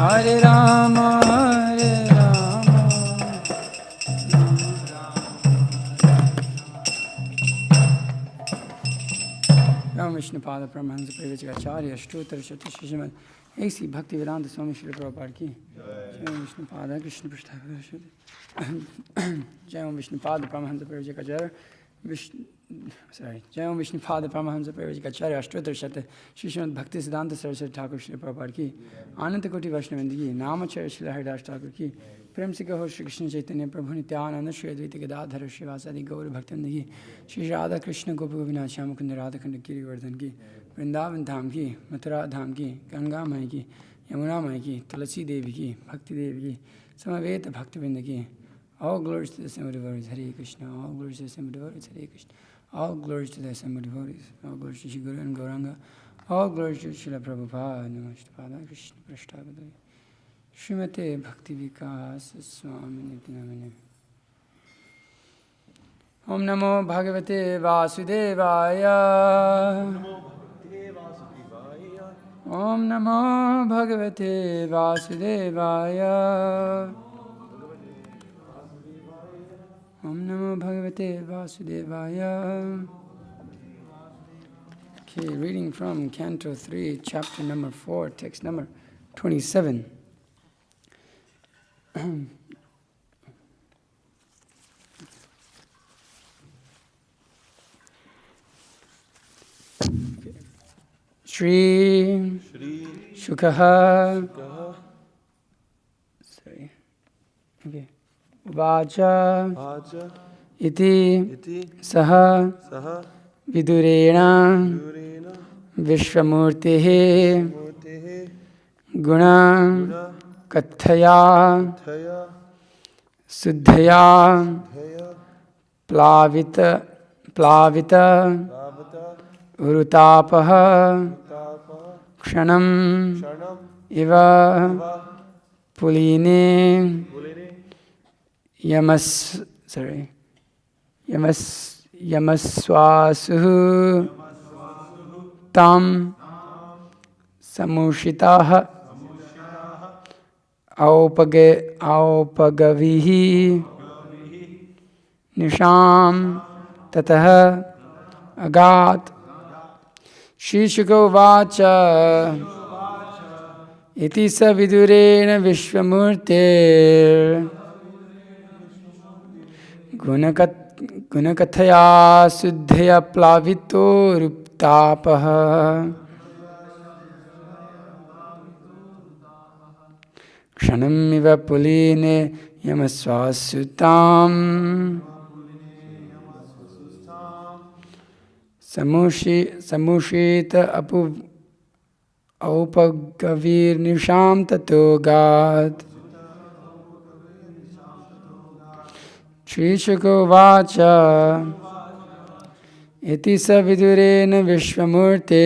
Hare Rama, Hare Rama, Ram Vishnu Pada Paramahansa Parivajacharya Ashtotar Shati Shishiman A.C. Bhakti Vedanta Swami Srila Prabhupada ki Jai Vishnu Pada Krishna Prasthava Jai Vishnu Pada Paramahansa Parivajacharya Jai Vishnu Pada Paramahansa Parivajacharya Ashtotar Shati Shishiman Bhakti Siddhanta Saraswati Thakur Srila Prabhupada ki Ananta Koti Vaishnavandi ki Namacharya Srila Haridas Thakur ki प्रेम से कहो श्री कृष्ण चैतन्य प्रभु नित्यानंद श्री अद्वैत गदाधर श्रीवासादि गौर भक्तवृंद की श्री राधा कृष्ण गोप गोविंद श्याम कुंद राधा खंड गिरिवर्धन की वृंदावन धाम की मथुरा धाम की गंगा माई की यमुना माई की तुलसी देवी की भक्ति देवी की समवेत भक्तवृंद की all glories to the assembled devotees Hare Krishna all glories to the assembled devotees Hare Krishna all glories to the assembled devotees all glories to Shri Guru and Gauranga all glories to Srila Prabhupada नमस्ते Krishna पृष्ठावतारी Srimate Bhakti Vikas Swami Nityanamane Om Namo Bhagavate Vasudevaya Om Namo Bhagavate Vasudevaya Om Namo Bhagavate Vasudevaya. Okay, reading from Canto 3, chapter number 4, text number 27. Shri Shukaha Vacha Iti Saha Vidurena Vishwamurtihi Guna Kathaya Suddhaya Plavita Urutapaha Kshanam Iva Puline Yamaswasuhu Tam Samushitaha Aupagavihi Nisham Tataha Agat Shishiko Vacha Iti Savidurena Vishwamurte Gunakathaya Suddhya Plavito Ruptapaha Kshanamiva Puline Yamaswasutam Samushita Aupagavir Nisham Tatogat Trishako Vacha Iti Savidurena Vishwamurte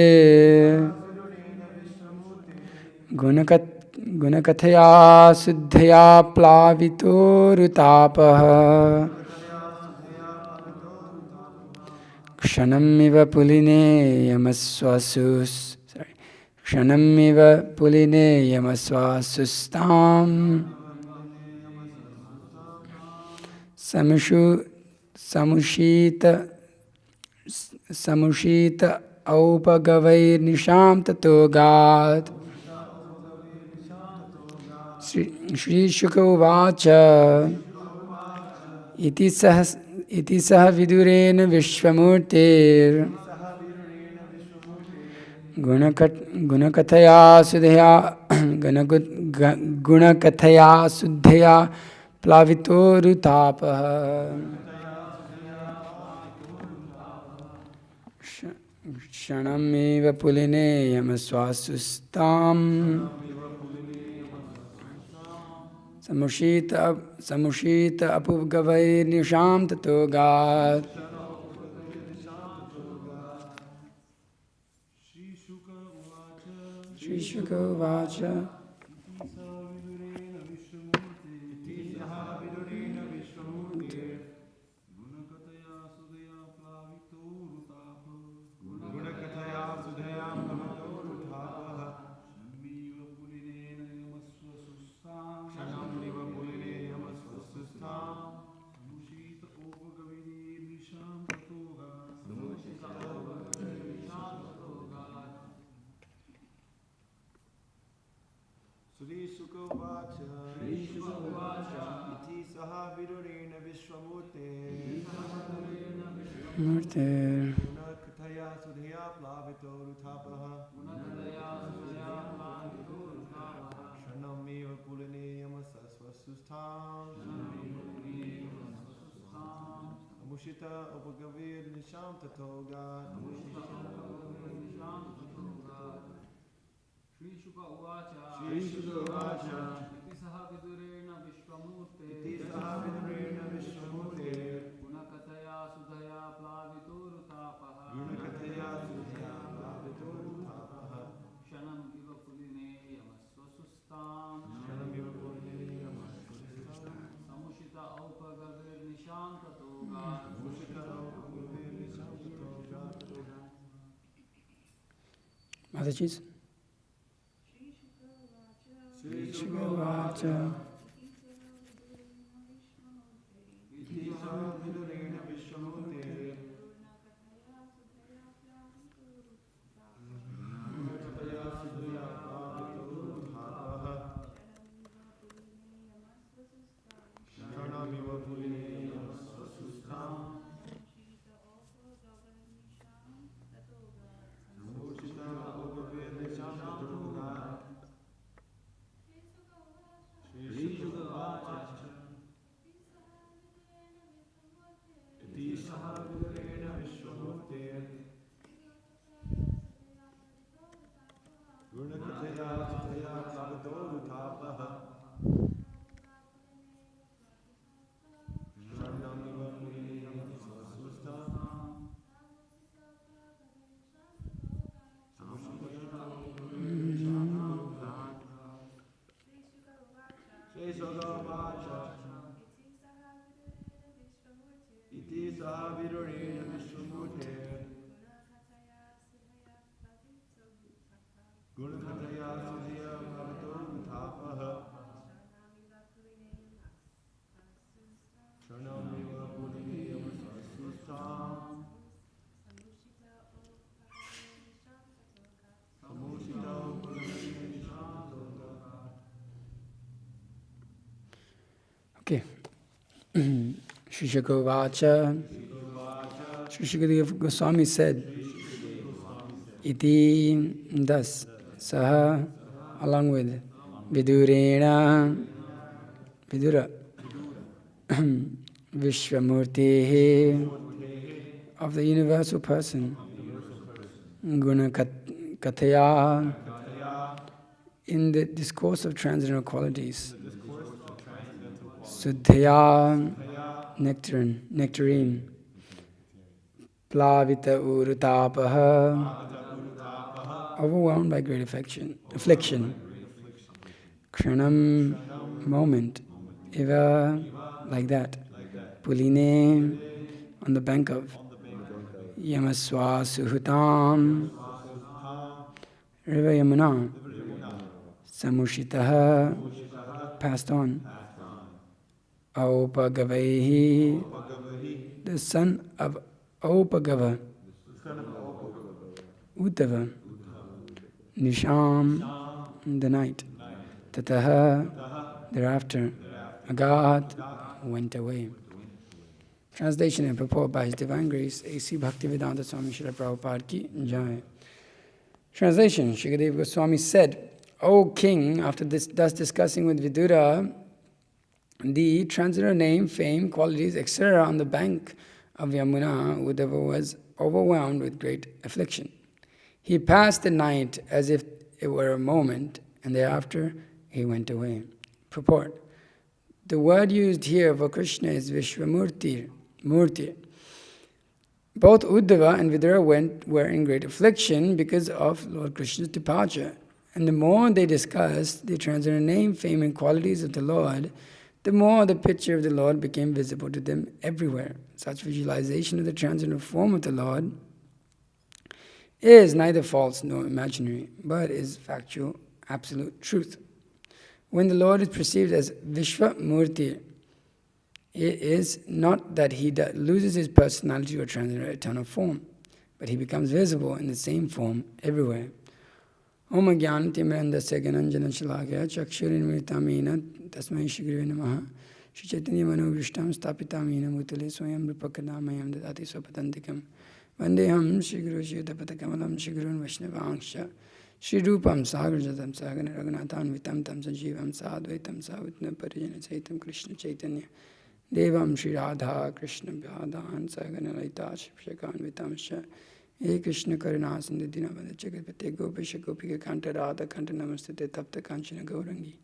Gunakathaya Suddhya Plavito Rutapaha Kshanamiva Puline Yamaswasus Kshanamiva Puline Yamaswasustam Samushita Aupagavair Nisham Tatogat Shri Shukavacha Iti Saha Vidurena Vishwamurtir Gunakathaya Suddhya Plavito Rutapaha Shanamiva Puline Yamaswasustam Samushita Apugavai Nisham Tatogat Shri Shuka Vacha Sri Sukavacha Iti Saha Vidurena Vishwamurte Murte Kathaya Sudhya Plavito Ruthapaha Shanamiva Pulineyama Sasvastustam Amushita Upagavir Nisham Tatoga Shri Shuka Uvacha Shri Sukavacha Iti Saha Vidurena Vishwamurte Iti Saha Vidurena Vishwamurte Gunakataya Sudhaya Plavito Rutapaha Gunakathaya Sudhya Plavito Ruthapaha Shanam Iva Puline Yamaswasustam Shanamiva Pulineyama Sasvastustam Samushita Aupagavir Nishanta Toga Amushita Upagavir Nisham Tatoga Mataji's. Sri Shugavacha Iti Saha Vidurena Vishwamurte Gunakathaya Sudhya Plavito Ruthapaha Shanamiva Pulineyama Sasvastustam Amushita Upagavir Nisham Tatoga Shri Sukavacha Iti Saha Vidurena Vishwamurte Gunakathaya Sudhya Plavito Ruthapaha Shanamiva Pulineyama Sasvastustam Shri Sukavacha Iti Saha Vidurena Vishwamurte Gunakathaya Sudhya Plavito Ruthapaha Shanamiva Pulineyama Sasvastustam Amushita Upagavir Nisham Tatoga Okay. Shri Shukavacha Shri Shukadeva Goswami said, Iti, thus, Saha, along with Vidurena, Vidura, Vishwamurti, of the universal person, Gunakathaya, in the discourse of transcendental qualities, Suddhaya, nectarine, Plavita Urutapaha, overwhelmed by great affliction, Kranam, moment, Eva, like that, Puline, on the bank of Yamaswa Suhutam, River Yamuna, Samushitaha, passed on, Aupagavaihi, the son of Aupagava, Uddhava, Nisham, in the night, Tataha, thereafter, Agat, went away. Translation and purport by His Divine Grace, A.C. Bhaktivedanta Swami Srila Prabhupada Ki Jai. Translation, Shukadeva Goswami said, O king, after thus discussing with Vidura the transcendental name, fame, qualities, etc. on the bank of Yamuna, Uddhava was overwhelmed with great affliction. He passed the night as if it were a moment, and thereafter he went away. Purport. The word used here for Krishna is Vishwamurti, Murti. Both Uddhava and Vidura were in great affliction because of Lord Krishna's departure. And the more they discussed the transcendental name, fame, and qualities of the Lord, the more the picture of the Lord became visible to them everywhere. Such visualization of the transcendental form of the Lord is neither false nor imaginary, but is factual, absolute truth. When the Lord is perceived as Vishwamurti, it is not that he loses his personality or transcendental eternal form, but he becomes visible in the same form everywhere. Om Gyan Timrandasya Gananjana Shalakya Chakshurinmritamina Tasmai Shigrive Namaha Shri Chaitanya Mano Vrishtam Stapitamina Mutale Swayam Rupakadamayam Dadati Swapatantikam Vandeham Shri Guru Shri Tapatakamalam Shri Gurun Vaishnavangsha Shri Rupam Sagarjatam Sagana Raghunathan Vitam Tam Sajivam Sadvaitam Savitna Parijana Saitam Krishna Chaitanya Devam Shri Radha Krishna Vyadhan Sagana Laita Shipshakan Vitamsha Hey Krishna Karuna Sindhu Dinavada Jagatpate Gopisha Gopika Kanta Radha Kanta Namastite Tapta Kanchana Gaurangi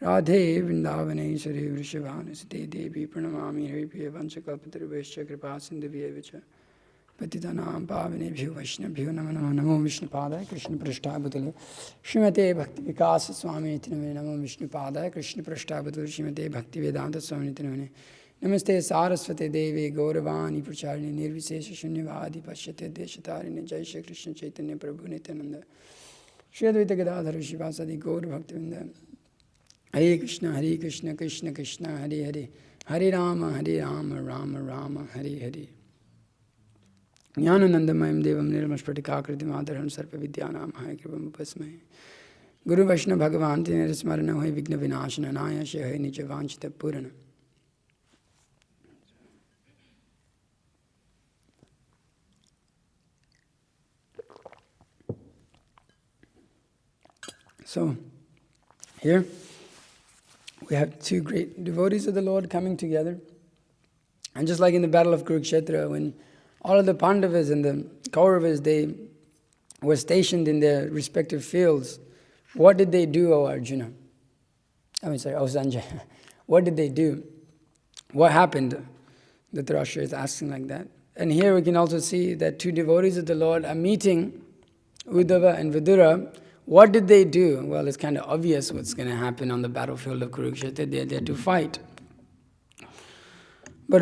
Radhe Vrindavane Sari Vrishabhanu Site Devi Pranamami Haripriya Vanchakalpatarubhescha Kripa Sindhu Vyevacha Patitanam Pavane Bhyo Vaishnabhyo Namo Namo Namo Vishnu Padaya Krishna Prashtabhutale Srimate Bhakti Vikas Swami Nitinamane Namo Vishnu Padaya Krishna Prashtabhutale Srimate Bhakti Vedanta Swami Nitinamane Namaste Saraswate Devi Gauravani Pracharini Nirvisesha Shunyavadi Pashyate Deshatarine Jai Shri Krishna Chaitanya Prabhu Nityananda Shri Advaita Gadadhara Shivasadi Gaur Bhaktivinda Hare Krishna Krishna Krishna Hare Hare Hare Rama Rama Rama Hare Hare Jnananandamayam Devam Nirmashpratikakritim Adharam Sarpa Vidyanam Hai Kripam Upasmai Guru Vaishnava Bhagavan Tinere Smarana Hai Vigna Vinashana Naya Shehai Nija Vanchita Purana. So, here we have two great devotees of the Lord coming together. And just like in the battle of Kurukshetra, when all of the Pandavas and the Kauravas, they were stationed in their respective fields, what did they do, O Arjuna? O Sanjay. What did they do? What happened? Dhritarashtra is asking like that. And here we can also see that two devotees of the Lord are meeting, Uddhava and Vidura. What did they do? Well, it's kind of obvious what's going to happen on the battlefield of Kurukshetra. They're there to fight. But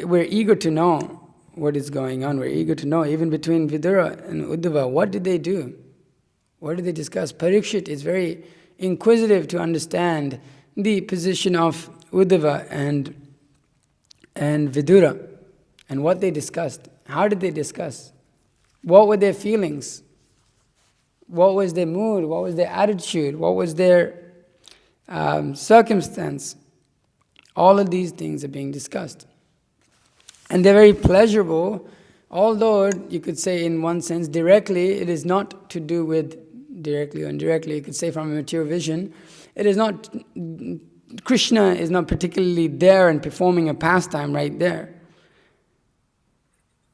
we're eager to know what is going on. We're eager to know, even between Vidura and Uddhava, what did they do? What did they discuss? Parikshit is very inquisitive to understand the position of Uddhava and Vidura and what they discussed. How did they discuss? What were their feelings? What was their mood? What was their attitude? What was their circumstance? All of these things are being discussed. And they're very pleasurable, although you could say in one sense directly, it is not to do with directly or indirectly, you could say from a material vision, it is not, Krishna is not particularly there and performing a pastime right there.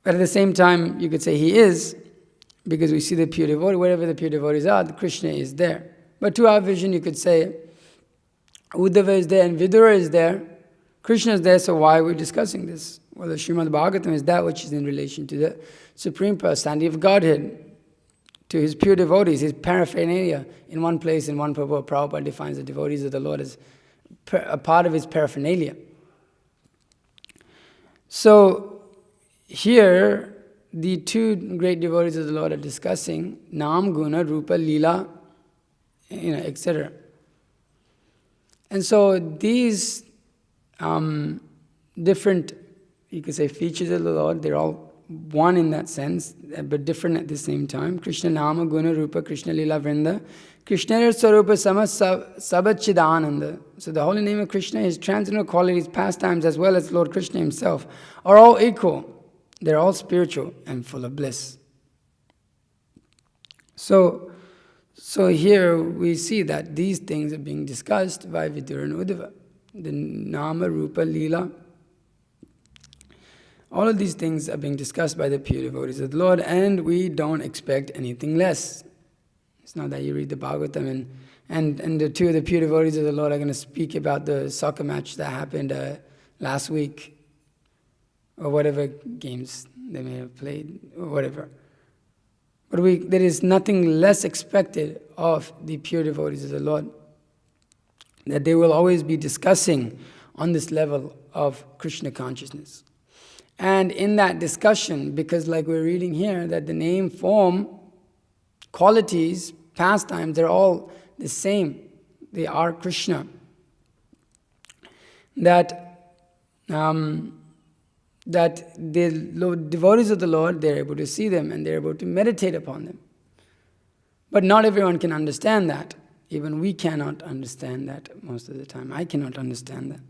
But at the same time, you could say he is, because we see the pure devotee, wherever the pure devotees are, Krishna is there. But to our vision, you could say, Uddhava is there and Vidura is there, Krishna is there, so why are we discussing this? Well, the Srimad Bhagavatam is that which is in relation to the Supreme Personality of Godhead, to his pure devotees, his paraphernalia. In one place, in one purport, Prabhupada defines the devotees of the Lord as a part of his paraphernalia. So, here, the two great devotees of the Lord are discussing Nam, Guna, Rupa, Leela, etc. And so these different, you could say, features of the Lord, they're all one in that sense, but different at the same time. Krishna Nama, Guna, Rupa, Krishna Leela, Vrinda, Krishna Swarupa Sama Sabachchidananda. So the holy name of Krishna, his transcendental qualities, pastimes, as well as Lord Krishna himself, are all equal. They're all spiritual and full of bliss. So here we see that these things are being discussed by Vidura and Uddhava. The Nama, Rupa, Leela, all of these things are being discussed by the pure devotees of the Lord, and we don't expect anything less. It's not that you read the Bhagavatam and the two of the pure devotees of the Lord are going to speak about the soccer match that happened last week, or whatever games they may have played, or whatever. But there is nothing less expected of the pure devotees of the Lord, that they will always be discussing on this level of Krishna consciousness. And in that discussion, because like we're reading here, that the name, form, qualities, pastimes, they're all the same. They are Krishna. That the devotees of the Lord, they're able to see them and they're able to meditate upon them. But not everyone can understand that. Even we cannot understand that most of the time. I cannot understand that.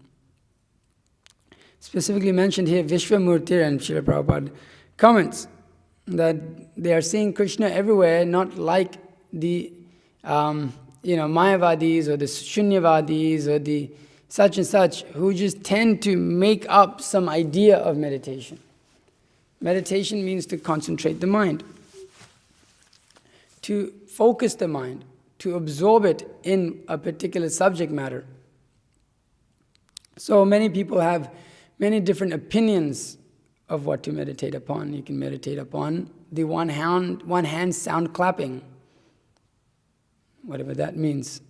Specifically mentioned here, Vishwamurti and Srila Prabhupada comments that they are seeing Krishna everywhere, not like the Mayavadis or the Shunyavadis or the such and such, who just tend to make up some idea of meditation. Meditation means to concentrate the mind, to focus the mind, to absorb it in a particular subject matter. So many people have many different opinions of what to meditate upon. You can meditate upon the one hand sound clapping, whatever that means.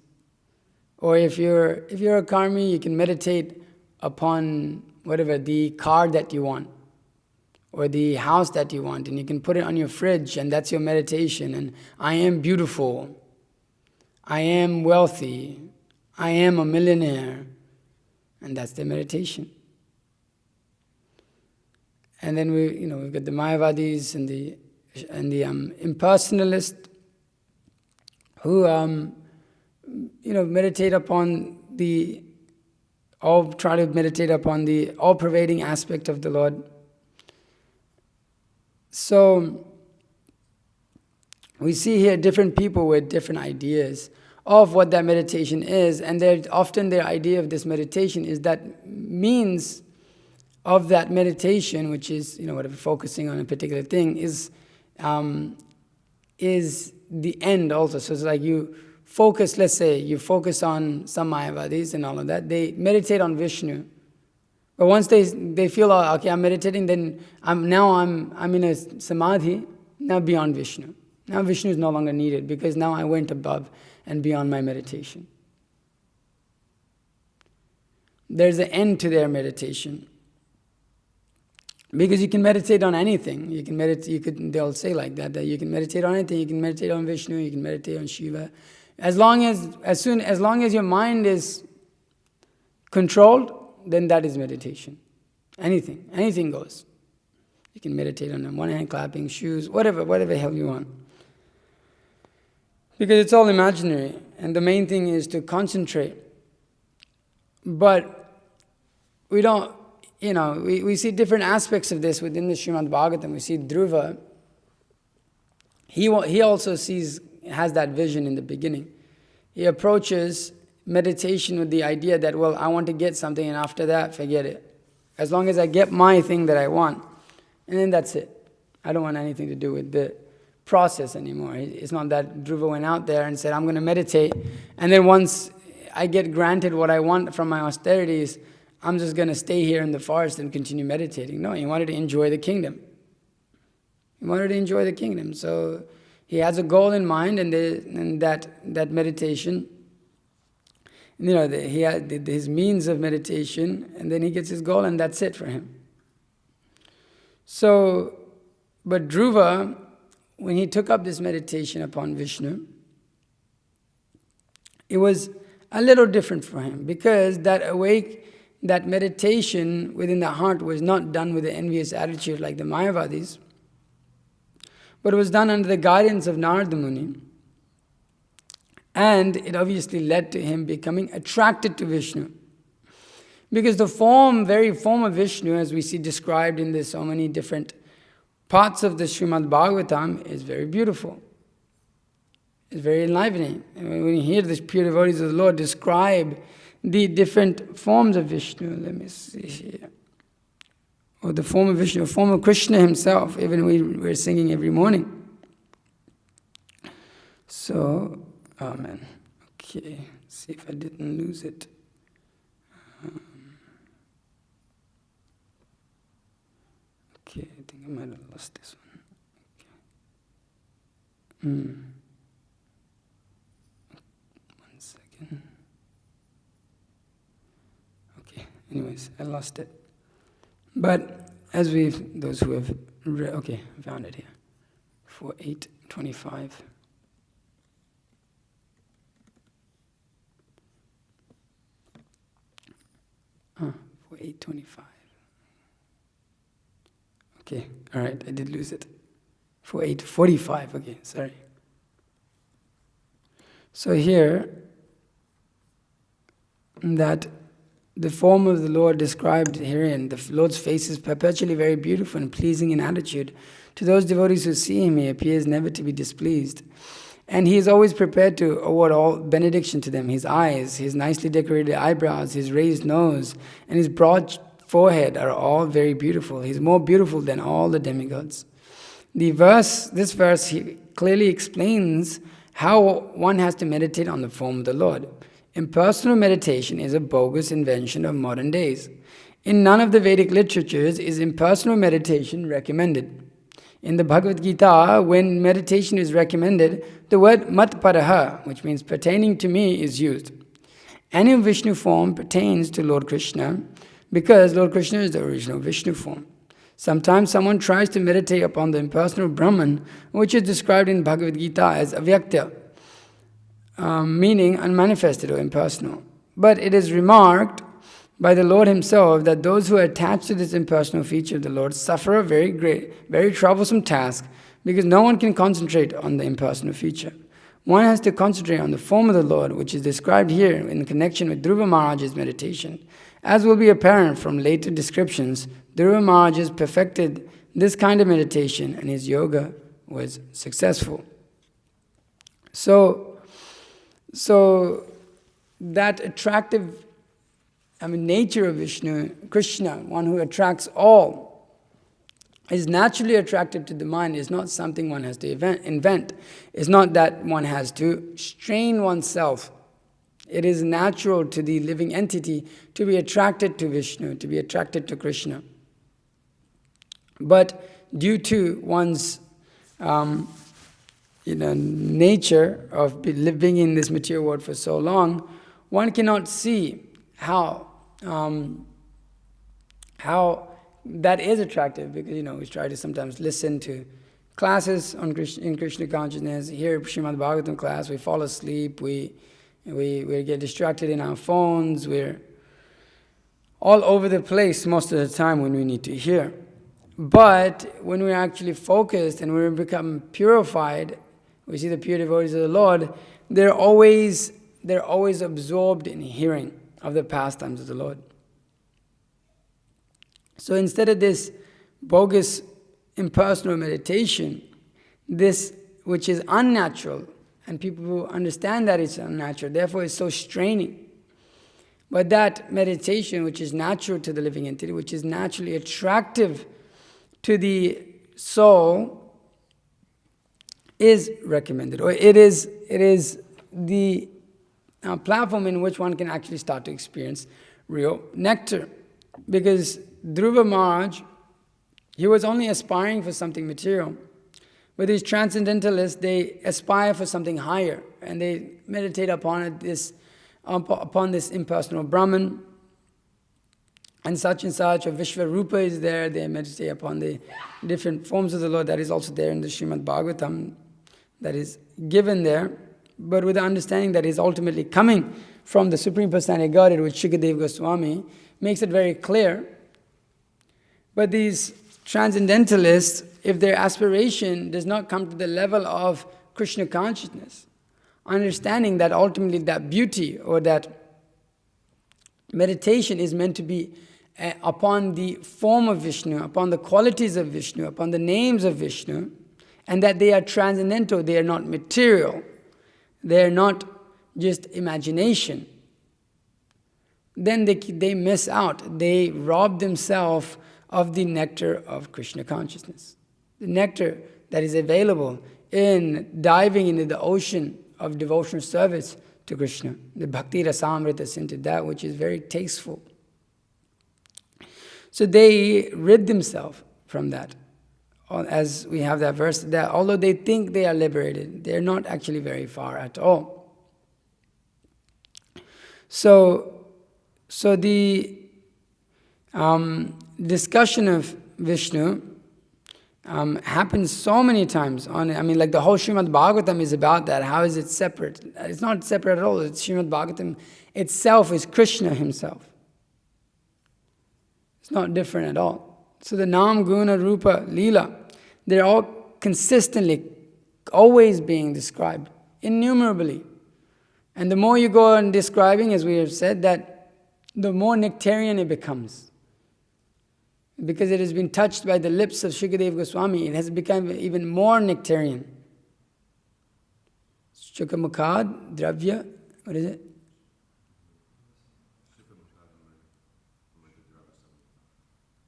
Or if you're a karmi, you can meditate upon whatever, the car that you want, or the house that you want, and you can put it on your fridge, and that's your meditation. And I am beautiful, I am wealthy, I am a millionaire, and that's their meditation. And then we've got the Mayavadis and the impersonalists who meditate upon try to meditate upon the all-pervading aspect of the Lord. So we see here different people with different ideas of what that meditation is, and often their idea of this meditation is that means of that meditation, which is whatever, focusing on a particular thing, is the end also. So it's like you focus, let's say you focus on some Mayavadis and all of that, they meditate on Vishnu. But once they feel, okay, I'm meditating, then I'm in a samadhi, now beyond Vishnu. Now Vishnu is no longer needed because now I went above and beyond my meditation. There's an end to their meditation. Because you can meditate on anything. They'll say like that you can meditate on anything. You can meditate on Vishnu, you can meditate on Shiva. As long as your mind is controlled, then that is meditation. Anything goes. You can meditate on one hand, clapping, shoes, whatever hell you want. Because it's all imaginary, and the main thing is to concentrate. But we don't, we see different aspects of this within the Srimad Bhagavatam. We see Dhruva. He also has that vision in the beginning. He approaches meditation with the idea that, well, I want to get something, and after that, forget it. As long as I get my thing that I want, and then that's it. I don't want anything to do with the process anymore. It's not that Dhruva went out there and said, I'm going to meditate, and then once I get granted what I want from my austerities, I'm just going to stay here in the forest and continue meditating. No, he wanted to enjoy the kingdom. So he has a goal in mind, and that meditation, he had his means of meditation, and then he gets his goal, and that's it for him. So, but Dhruva, when he took up this meditation upon Vishnu, it was a little different for him, because that meditation within the heart was not done with an envious attitude like the Mayavadis, but it was done under the guidance of Narada Muni. And it obviously led to him becoming attracted to Vishnu. Because the very form of Vishnu, as we see described in so many different parts of the Srimad Bhagavatam, is very beautiful. It's very enlivening. And when you hear the pure devotees of the Lord describe the different forms of Vishnu, let me see here. Or the form of Vishnu, the form of Krishna himself, even we're singing every morning. So, amen. Okay, see if I didn't lose it. Okay, I think I might have lost this one. Okay. One second. Okay, anyways, I lost it. But as those who have read, okay, I found it here. 4:8:25. 4:8:25. Okay, all right, I did lose it. 4:8:45. Okay, sorry. So here, that the form of the Lord described herein, the Lord's face is perpetually very beautiful and pleasing in attitude. To those devotees who see him, he appears never to be displeased. And he is always prepared to award all benediction to them. His eyes, his nicely decorated eyebrows, his raised nose, and his broad forehead are all very beautiful. He is more beautiful than all the demigods. This verse clearly explains how one has to meditate on the form of the Lord. Impersonal meditation is a bogus invention of modern days. In none of the Vedic literatures is impersonal meditation recommended. In the Bhagavad Gita, when meditation is recommended, the word mat paraha, which means pertaining to me, is used. Any Vishnu form pertains to Lord Krishna because Lord Krishna is the original Vishnu form. Sometimes someone tries to meditate upon the impersonal Brahman, which is described in Bhagavad Gita as avyakta, meaning unmanifested or impersonal. But it is remarked by the Lord himself that those who are attached to this impersonal feature of the Lord suffer a very troublesome task because no one can concentrate on the impersonal feature. One has to concentrate on the form of the Lord, which is described here in connection with Dhruva Maharaj's meditation. As will be apparent from later descriptions, Dhruva Maharaj perfected this kind of meditation and his yoga was successful. So that attractive nature of Vishnu, Krishna, one who attracts all, is naturally attractive to the mind, is not something one has to invent. It's not that one has to strain oneself. It is natural to the living entity to be attracted to Vishnu, to be attracted to Krishna. But due to one's nature of living in this material world for so long, one cannot see how that is attractive, because we try to sometimes listen to classes in Krishna consciousness, hear Srimad Bhagavatam class, we fall asleep, we get distracted in our phones, we're all over the place most of the time when we need to hear. But when we're actually focused and we become purified, we see the pure devotees of the Lord, they're always absorbed in hearing of the pastimes of the Lord. So instead of this bogus impersonal meditation, this which is unnatural, and people who understand that it's unnatural, therefore it's so straining. But that meditation which is natural to the living entity, which is naturally attractive to the soul, is recommended, or it is the platform in which one can actually start to experience real nectar. Because Dhruva Maharaj, he was only aspiring for something material. But these transcendentalists, they aspire for something higher, and they meditate upon this impersonal Brahman, and such, or Vishvarupa is there, they meditate upon the different forms of the Lord. That is also there in the Srimad Bhagavatam, that is given there, but with the understanding that is ultimately coming from the Supreme Personality of Godhead, which Shukadeva Goswami makes it very clear. But these transcendentalists, if their aspiration does not come to the level of Krishna consciousness, understanding that ultimately that beauty or that meditation is meant to be upon the form of Vishnu, upon the qualities of Vishnu, upon the names of Vishnu, and that they are transcendental, they are not material, they are not just imagination, then they miss out. They rob themselves of the nectar of Krishna consciousness. The nectar that is available in diving into the ocean of devotional service to Krishna. The bhakti rasamrita scented, that which is very tasteful. So they rid themselves from that. As we have that verse, that although they think they are liberated, they are not actually very far at all. So the discussion of Vishnu happens so many times. Like the whole Srimad Bhagavatam is about that. How is it separate? It's not separate at all. It's Srimad Bhagavatam itself is Krishna himself. It's not different at all. So the Nam, Guna, Rupa, Leela, they're all consistently always being described, innumerably. And the more you go on describing, as we have said, that the more nectarian it becomes. Because it has been touched by the lips of Shukadeva Goswami, it has become even more nectarian. Shukamukhad, Dravya, what is it?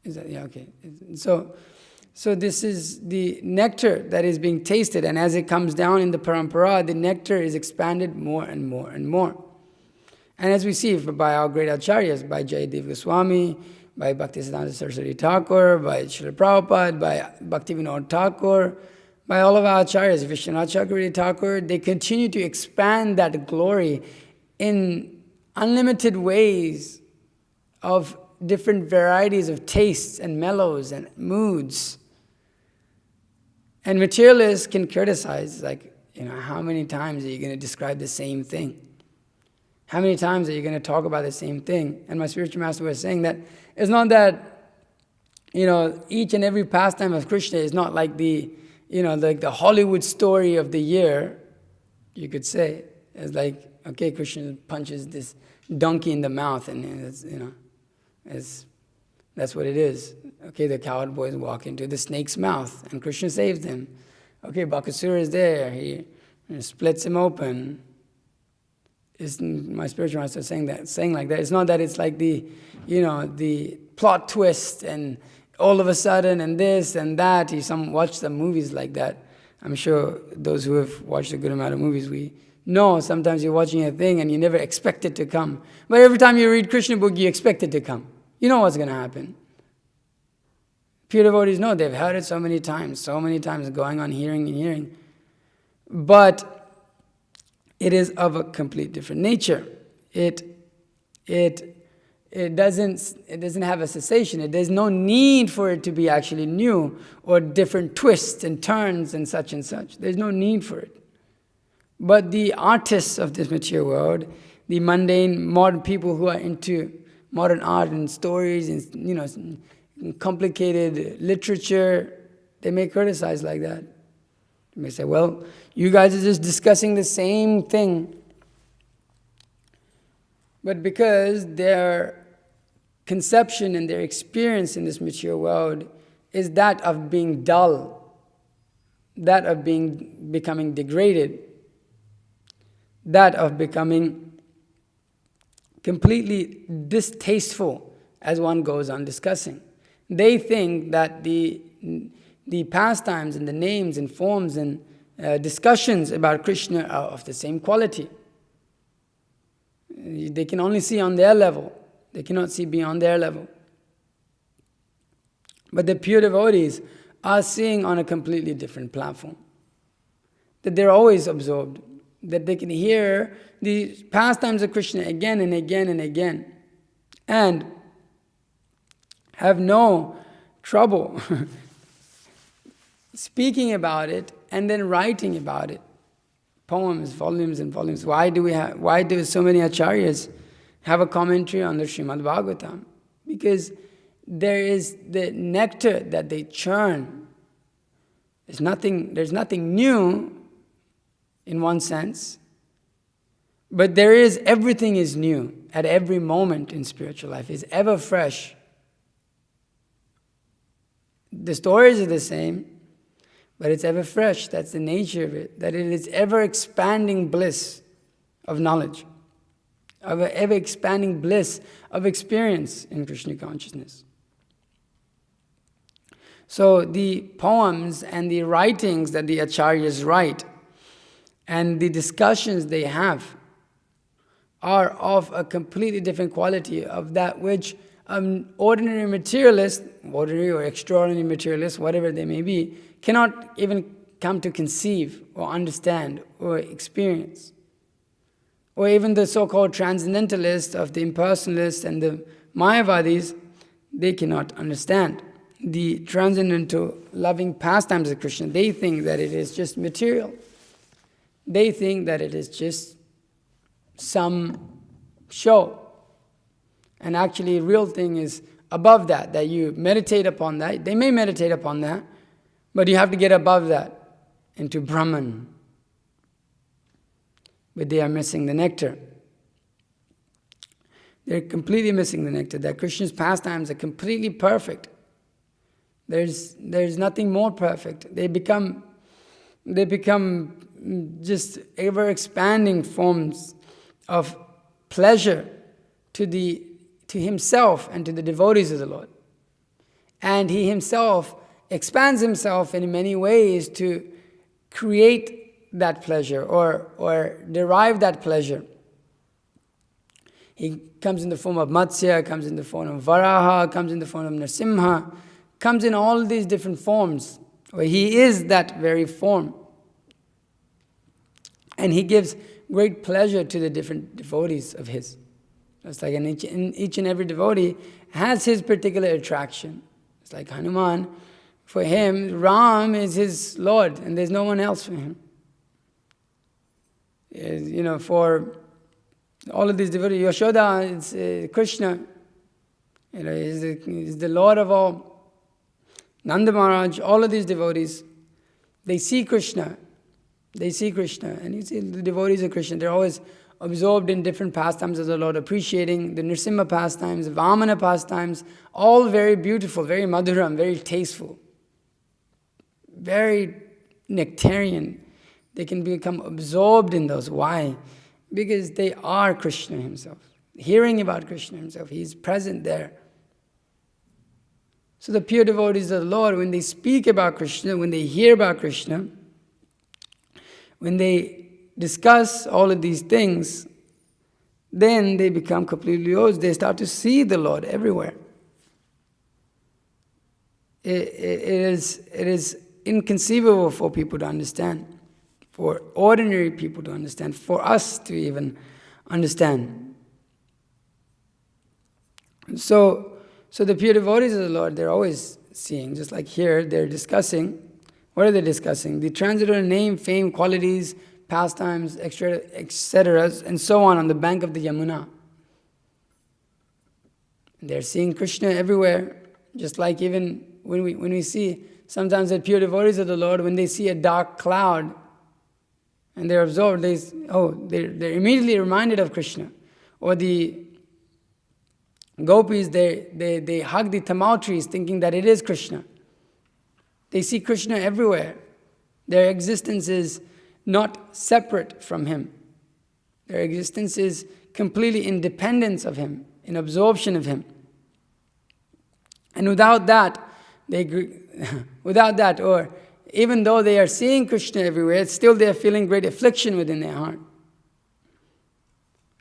Is that, yeah, okay. So this is the nectar that is being tasted, and as it comes down in the parampara, the nectar is expanded more and more and more. And as we see by our great acharyas, by Jayadev Goswami, by Bhaktisiddhanta Saraswati Thakur, by Srila Prabhupada, by Bhaktivinoda Thakur, by all of our acharyas, Vishwanath Chakravarti Thakur, they continue to expand that glory in unlimited ways of different varieties of tastes and mellows and moods. And materialists can criticize, like, how many times are you going to describe the same thing? How many times are you going to talk about the same thing? And my spiritual master was saying that it's not that, each and every pastime of Krishna is not like the Hollywood story of the year, you could say. It's like, okay, Krishna punches this donkey in the mouth, and that's what it is. Okay, the cowboys walk into the snake's mouth, and Krishna saves them. Okay, Bakasura is there, he splits him open. My spiritual master saying like that. It's not that it's like the plot twist and all of a sudden and this and that. You watch some movies like that. I'm sure those who have watched a good amount of movies, we know sometimes you're watching a thing and you never expect it to come. But every time you read Krishna book, you expect it to come. You know what's going to happen. Pure devotees know, they've heard it so many times, going on hearing and hearing. But it is of a complete different nature. It doesn't have a cessation. There's no need for it to be actually new or different twists and turns and such and such. There's no need for it. But the artists of this material world, the mundane modern people who are into modern art and stories and complicated literature, they may criticize like that. They may say, well, you guys are just discussing the same thing. But because their conception and their experience in this material world is that of being dull, that of becoming degraded, that of becoming completely distasteful as one goes on discussing. They think that the pastimes and the names and forms and discussions about Krishna are of the same quality. They can only see on their level. They cannot see beyond their level. But the pure devotees are seeing on a completely different platform. That they're always absorbed. That they can hear the pastimes of Krishna again and again and again. And have no trouble speaking about it and then writing about it. Poems, volumes and volumes. Why do so many acharyas have a commentary on the Srimad Bhagavatam? Because there is the nectar that they churn. There's nothing new in one sense, but everything is new at every moment in spiritual life. It's ever fresh. The stories are the same, but it's ever fresh. That's the nature of it. That it is ever expanding bliss of knowledge, of ever expanding bliss of experience in Krishna consciousness. So the poems and the writings that the acharyas write and the discussions they have are of a completely different quality of that which an ordinary materialist, ordinary or extraordinary materialist, whatever they may be, cannot even come to conceive or understand or experience. Or even the so-called transcendentalists of the impersonalists and the Mayavadis, they cannot understand the transcendental loving pastimes of Krishna. They think that it is just material. They think that it is just some show. And actually, real thing is above that you meditate upon that. They may meditate upon that, but you have to get above that into Brahman. but they are missing the nectar. They're completely missing the nectar. That Krishna's pastimes are completely perfect. There's nothing more perfect. They become just ever-expanding forms of pleasure to himself and to the devotees of the Lord. And he himself expands himself in many ways to create that pleasure or derive that pleasure. He comes in the form of Matsya, comes in the form of Varaha, comes in the form of Narasimha, comes in all these different forms, where he is that very form. And he gives great pleasure to the different devotees of his. It's like each and every devotee has his particular attraction. It's like Hanuman. For him, Ram is his Lord, and there's no one else for him. For all of these devotees, Yashoda is Krishna. Is the Lord of all. Nanda Maharaj, all of these devotees, they see Krishna. They see Krishna, and you see the devotees of Krishna, they're always absorbed in different pastimes of the Lord, appreciating the Nrsimha pastimes, the Vamana pastimes, all very beautiful, very madhuram, very tasteful, very nectarian. They can become absorbed in those. Why? Because they are Krishna himself. Hearing about Krishna himself, he's present there. So the pure devotees of the Lord, when they speak about Krishna, when they hear about Krishna, when they discuss all of these things, then they become completely yours. They start to see the Lord everywhere. It is inconceivable for people to understand, for ordinary people to understand, for us to even understand. So the pure devotees of the Lord, they're always seeing, just like here, they're discussing. What are they discussing? The transcendental name, fame, qualities, pastimes, etc., and so on the bank of the Yamuna. They're seeing Krishna everywhere, just like even when we see sometimes the pure devotees of the Lord, when they see a dark cloud and they're absorbed, they're immediately reminded of Krishna. Or the gopis, they hug the tamau trees thinking that it is Krishna. They see Krishna everywhere. Their existence is not separate from him. Their existence is completely independent of him, in absorption of him. And without that, or even though they are seeing Krishna everywhere, still they are feeling great affliction within their heart.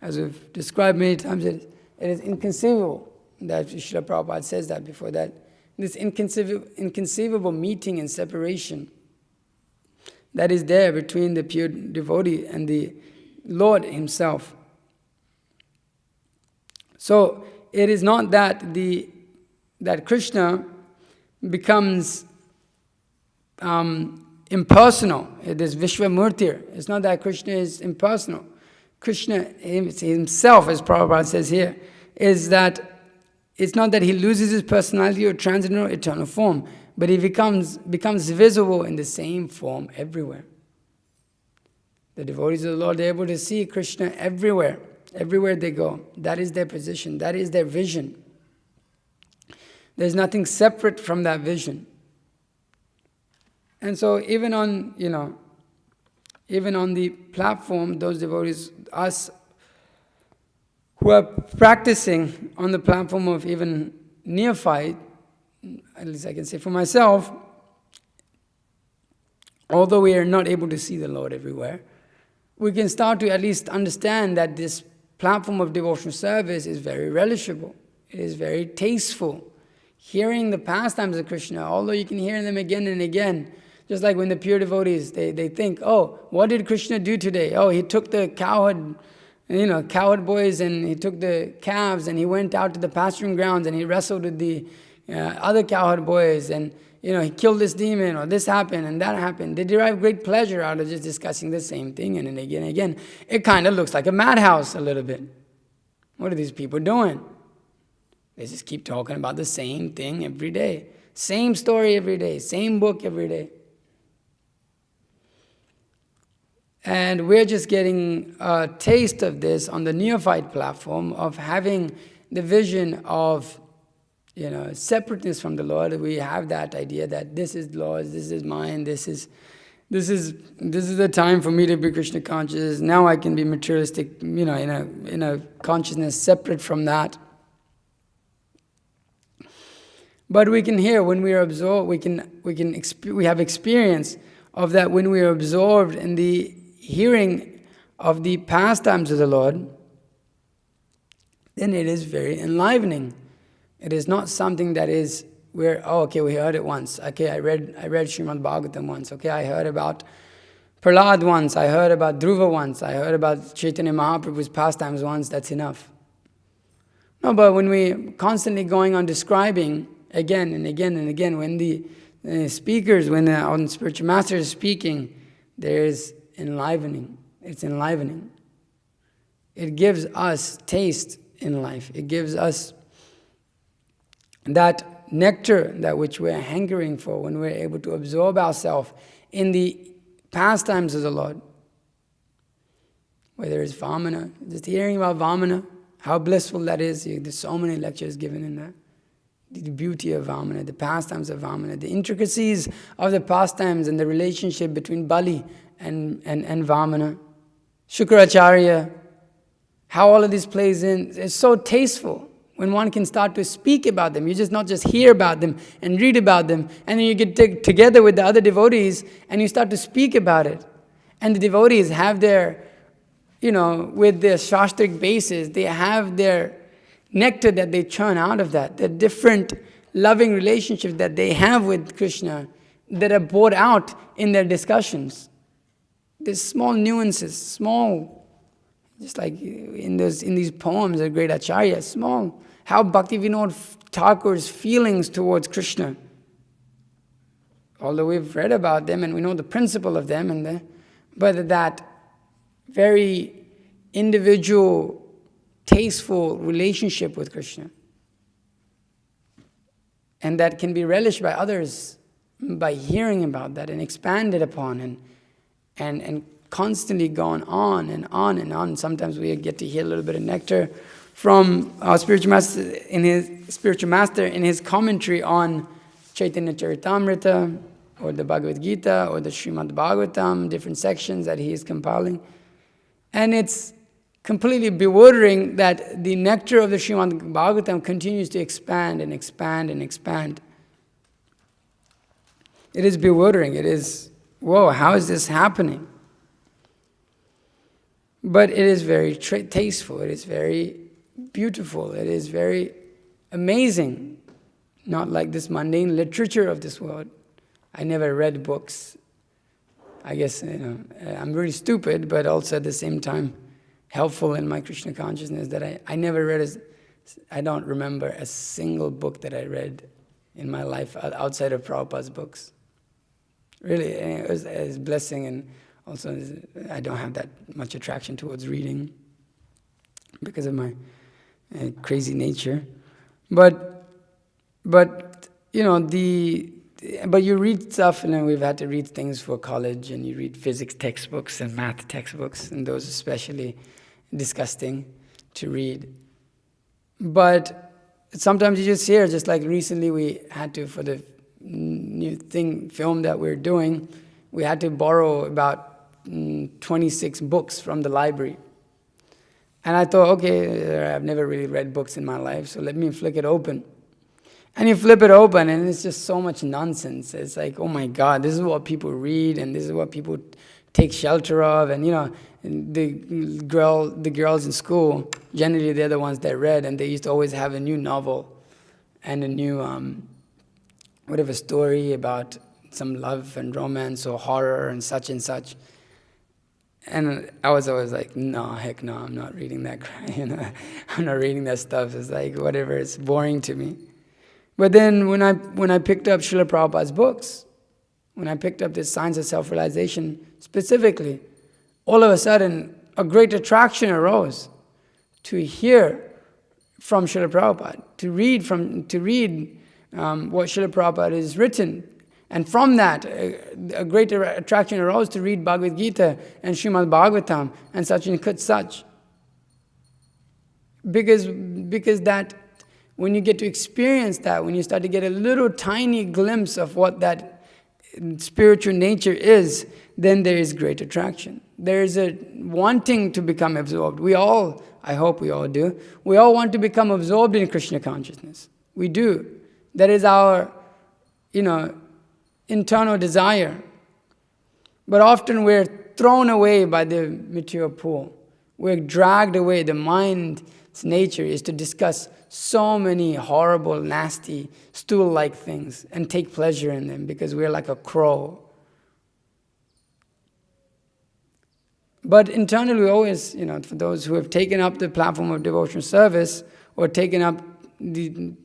As we've described many times, it is inconceivable that Srila Prabhupada says that before that. This inconceivable meeting and separation that is there between the pure devotee and the Lord himself. So it is not that that Krishna becomes impersonal. It is Vishwamurtir. It's not that Krishna is impersonal. Krishna himself, as Prabhupada says here, is that it's not that he loses his personality or transcendental or eternal form, but he becomes visible in the same form everywhere. The devotees of the Lord, they're able to see Krishna everywhere they go. That is their position, that is their vision. There's nothing separate from that vision. And so even on the platform, those devotees, us who are practicing on the platform of even neophyte, at least I can say for myself, although we are not able to see the Lord everywhere, we can start to at least understand that this platform of devotional service is very relishable. It is very tasteful. Hearing the pastimes of Krishna, although you can hear them again and again, just like when the pure devotees, they think, oh, what did Krishna do today? Oh, he took the cowherd boys, and he took the calves, and he went out to the pasturing grounds, and he wrestled with the other cowherd boys, and he killed this demon, or this happened, and that happened. They derive great pleasure out of just discussing the same thing, and again and again. It kind of looks like a madhouse a little bit. What are these people doing? They just keep talking about the same thing every day. Same story every day. Same book every day. And we're just getting a taste of this on the neophyte platform of having the vision of, separateness from the Lord. We have that idea that this is Lord's, this is mine, this is the time for me to be Krishna conscious. Now I can be materialistic, in a consciousness separate from that. But we can hear when we are absorbed. We have experience of that when we are absorbed in the hearing of the pastimes of the Lord. Then it is very enlivening. It is not something that is where, we heard it once. Okay, I read Srimad Bhagavatam once. Okay, I heard about Prahlad once. I heard about Dhruva once. I heard about Chaitanya Mahaprabhu's pastimes once. That's enough. No, but when we constantly going on describing again and again and again, when the speakers, when the spiritual master is speaking, there is enlivening. It's enlivening. It gives us taste in life. It gives us that nectar that which we're hankering for when we're able to absorb ourselves in the pastimes of the Lord. Whether it's Vamana, just hearing about Vamana, how blissful that is. There's so many lectures given in that. The beauty of Vamana, the pastimes of Vamana, the intricacies of the pastimes and the relationship between Bali and Vamana. Shukracharya, how all of this plays in. It's so tasteful when one can start to speak about them. You just not just hear about them and read about them, and then you get together with the other devotees and you start to speak about it. And the devotees have their, with their shastric bases, they have their nectar that they churn out of that, the different loving relationships that they have with Krishna that are poured out in their discussions. There's small nuances, just like in these poems of great Acharya, small, how Bhaktivinoda Thakur's feelings towards Krishna. Although we've read about them and we know the principle of them, but that very individual, tasteful relationship with Krishna. And that can be relished by others by hearing about that and expanded upon and constantly going on and on and on. Sometimes we get to hear a little bit of nectar from our spiritual master in his commentary on Chaitanya Charitamrita or the Bhagavad Gita or the Srimad Bhagavatam, different sections that he is compiling. And it's completely bewildering that the nectar of the Srimad Bhagavatam continues to expand and expand and expand. It is bewildering. It is, whoa, how is this happening? But it is very tasteful. It is very beautiful. It is very amazing. Not like this mundane literature of this world. I never read books. I guess, I'm really stupid, but also at the same time helpful in my Krishna consciousness that I never read, I don't remember a single book that I read in my life outside of Prabhupada's books. Really, it was a blessing, and also I don't have that much attraction towards reading because of my crazy nature. But you read stuff, and we've had to read things for college, and you read physics textbooks and math textbooks, and those especially disgusting to read. But sometimes you just hear, just like recently we had to, for the new film that we're doing, we had to borrow about 26 books from the library. And I thought, okay, I've never really read books in my life, so let me flick it open. And you flip it open, and it's just so much nonsense. It's like, oh my God, this is what people read, and this is what people take shelter of. And the girls in school, generally they're the ones that read, and they used to always have a new novel and a new whatever story about some love and romance or horror and such and such. And I was always like, no, heck no, I'm not reading that. I'm not reading that stuff. It's like whatever, it's boring to me. But then when I picked up Srila Prabhupada's books, when I picked up this Science of Self-Realization specifically, all of a sudden a great attraction arose to hear from Srila Prabhupada, to read what Srila Prabhupada has written, And from that, a greater attraction arose to read Bhagavad Gita and Srimad Bhagavatam and such and such. Because that, when you get to experience that, when you start to get a little tiny glimpse of what that spiritual nature is, then there is great attraction. There is a wanting to become absorbed. We all, I hope we all do, we all want to become absorbed in Krishna consciousness. We do. That is our, internal desire. But often we're thrown away by the material pool. We're dragged away. The mind's nature is to discuss so many horrible, nasty, stool-like things and take pleasure in them because we're like a crow. But internally we always, for those who have taken up the platform of devotional service or taken up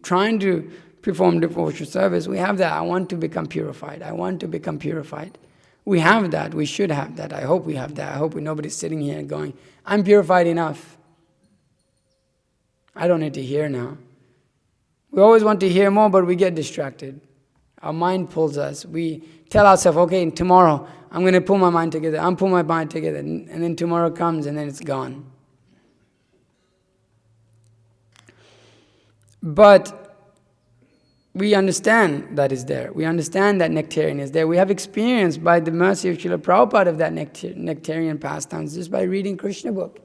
trying to perform devotional service, we have that. I want to become purified. I want to become purified. We have that. We should have that. I hope we have that. I hope nobody's sitting here going, I'm purified enough. I don't need to hear now. We always want to hear more, but we get distracted. Our mind pulls us. We tell ourselves, okay, tomorrow I'm going to pull my mind together. I'm pulling my mind together. And then tomorrow comes and then it's gone. But we understand that is there. We understand that nectarian is there. We have experience by the mercy of Srila Prabhupada of that nectarian pastimes just by reading Krishna book.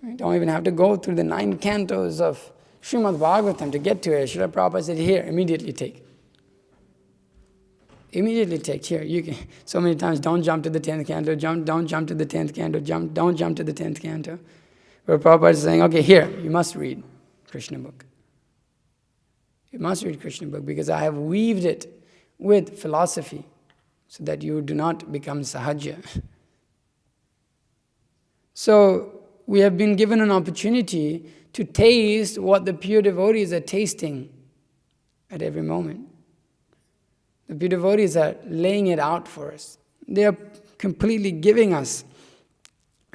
We don't even have to go through the 9 cantos of Srimad Bhagavatam to get to it. Srila Prabhupada said, here, immediately take. Immediately take. Here, you can. So many times, don't jump to the 10th canto, don't jump to the 10th canto, don't jump to the 10th canto. Where Prabhupada is saying, okay, here, you must read Krishna book. You must read Krishna book because I have weaved it with philosophy so that you do not become sahaja. So we have been given an opportunity to taste what the pure devotees are tasting at every moment. The pure devotees are laying it out for us. They are completely giving us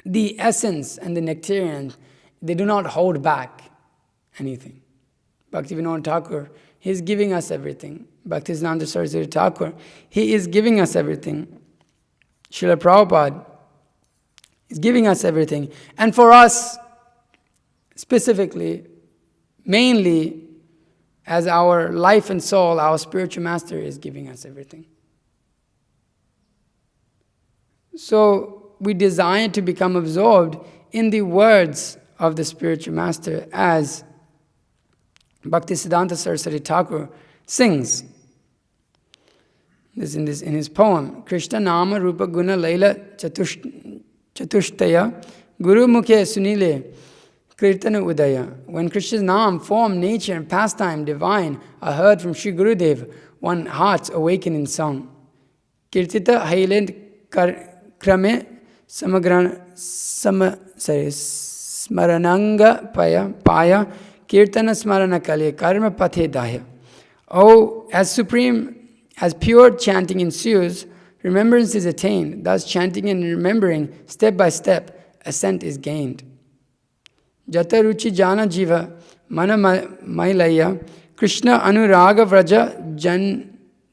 the essence and the nectarian. They do not hold back anything. Bhaktivinoda Thakur, he is giving us everything. Bhaktisiddhanta Saraswati Thakur, he is giving us everything. Srila Prabhupada is giving us everything. And for us, specifically, mainly, as our life and soul, our spiritual master is giving us everything. So we desire to become absorbed in the words of the spiritual master as Bhaktisiddhanta Saraswati Thakur sings. This in his poem, Krishna Nama Rupa Guna Laila Chatushtaya Guru Mukhe Sunile Kirtana Udaya. When Krishna's Naam, form, nature and pastime divine are heard from Sri Gurudev, one hearts awaken in song. Kirtita Hailend Krame Smarananga Paya Kirtana Smarana Kale Karma Pathe Daya. Oh, as supreme, as pure chanting ensues, remembrance is attained. Thus chanting and remembering, step by step, ascent is gained. Jata Ruchi Jana Jiva Mana Mailaya Krishna Anuraga Vraja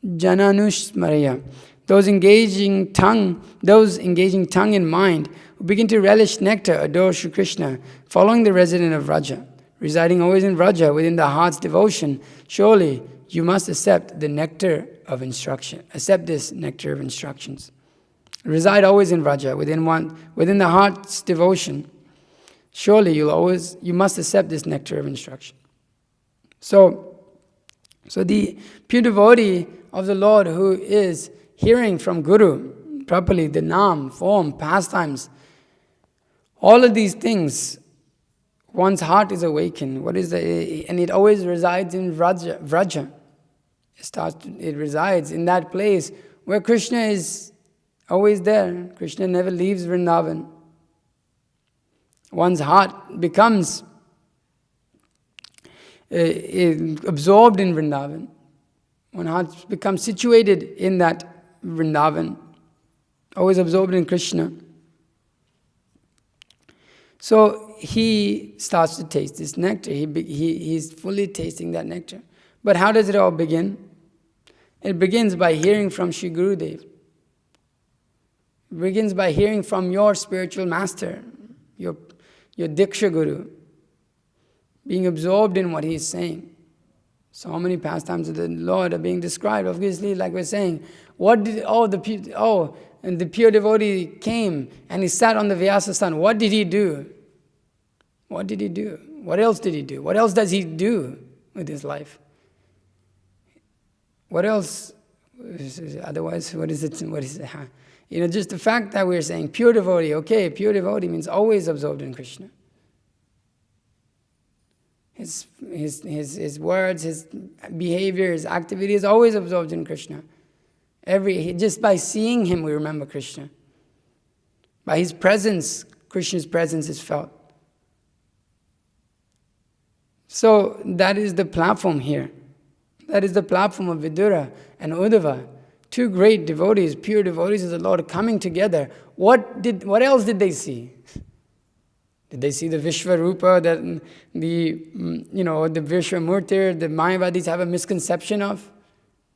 Jananushmaraya. Those engaging tongue and mind who begin to relish nectar adore Shri Krishna, following the resident of Vraja. Residing always in Vraja, within the heart's devotion, surely you must accept the nectar of instruction. Accept this nectar of instructions. Reside always in Vraja, within the heart's devotion. Surely you must accept this nectar of instruction. So the pure devotee of the Lord who is hearing from Guru properly, the Naam, form, pastimes, all of these things, one's heart is awakened. And it always resides in Vraja. It resides in that place where Krishna is always there. Krishna never leaves Vrindavan. One's heart becomes absorbed in Vrindavan. One's heart becomes situated in that Vrindavan, always absorbed in Krishna. So he starts to taste this nectar. He's fully tasting that nectar. But how does it all begin? It begins by hearing from Shri Gurudev. It begins by hearing from your spiritual master, your Diksha Guru, being absorbed in what he is saying. So many pastimes of the Lord are being described. Obviously, like we're saying, and the pure devotee came and he sat on the Vyasa Stan. What did he do? What did he do? What else did he do? What else does he do with his life? What else? Otherwise, what is it? Just the fact that we're saying pure devotee, okay, pure devotee means always absorbed in Krishna. His words, his behavior, his activity is always absorbed in Krishna. Just by seeing him, we remember Krishna. By his presence, Krishna's presence is felt. So that is the platform here. That is the platform of Vidura and Uddhava. Two great devotees, pure devotees of the Lord coming together. What else did they see? Did they see the Vishvarupa, the Vishwamurti, the Mayavadis have a misconception of?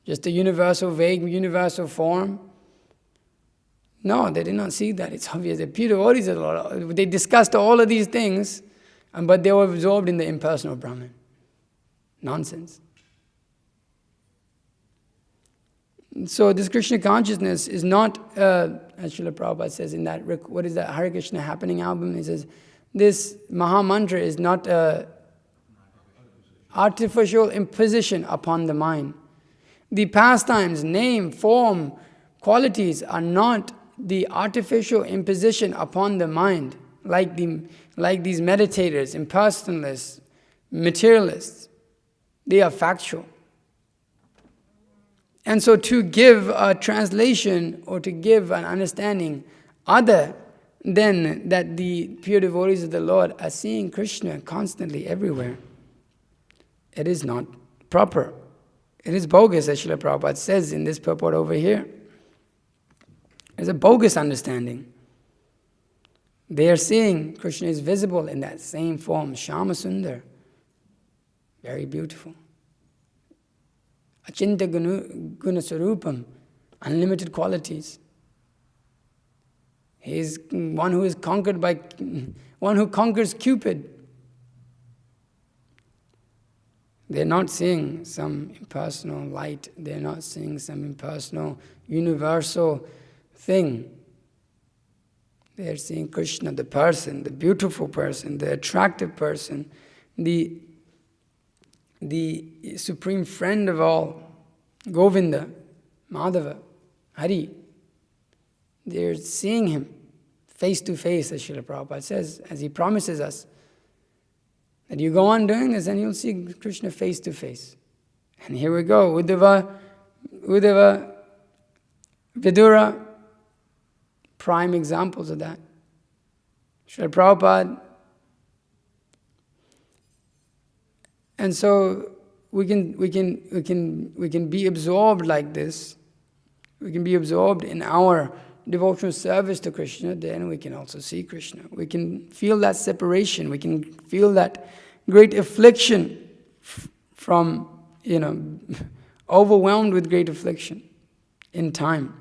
Just a universal, vague, universal form? No, they did not see that. It's obvious. The pure devotees of the Lord, they discussed all of these things, but they were absorbed in the impersonal Brahman. Nonsense. So this Krishna consciousness is not, as Srila Prabhupada says in that, what is that, Hare Krishna Happening album, he says, this Maha Mantra is not an artificial imposition upon the mind. The pastimes, name, form, qualities are not the artificial imposition upon the mind, like these meditators, impersonalists, materialists. They are factual. And so to give a translation or to give an understanding other than that the pure devotees of the Lord are seeing Krishna constantly everywhere, it is not proper. It is bogus, as Srila Prabhupada says in this purport over here. It's a bogus understanding. They are seeing Krishna is visible in that same form, Shama Sundar. Very beautiful. Achinta Gunasarupam, unlimited qualities. He is one who is conquered by, one who conquers Cupid. They're not seeing some impersonal light. They're not seeing some impersonal, universal thing. They're seeing Krishna, the person, the beautiful person, the attractive person, the supreme friend of all, Govinda, Madhava, Hari. They're seeing him face to face, as Srila Prabhupada says, as he promises us. That you go on doing this and you'll see Krishna face to face. And here we go, Uddhava, Vidura, prime examples of that. Srila Prabhupada. And so we can be absorbed like this. We can be absorbed in our devotional service to Krishna, then we can also see Krishna. We can feel that separation. We can feel that great affliction from, overwhelmed with great affliction in time.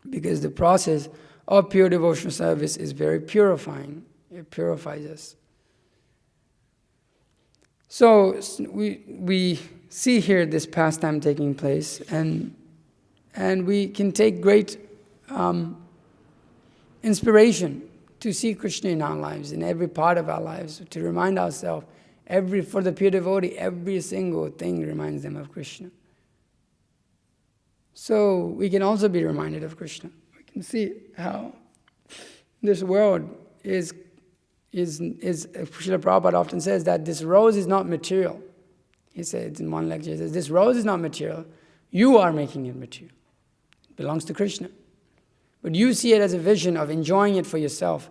Because the process of pure devotional service is very purifying. It purifies us. So we see here this pastime taking place, and we can take great inspiration to see Krishna in our lives, in every part of our lives, to remind ourselves, for the pure devotee, every single thing reminds them of Krishna. So we can also be reminded of Krishna. We can see how this world is Srila Prabhupada often says that this rose is not material. He said in one lecture, he says, this rose is not material. You are making it material. It belongs to Krishna. But you see it as a vision of enjoying it for yourself.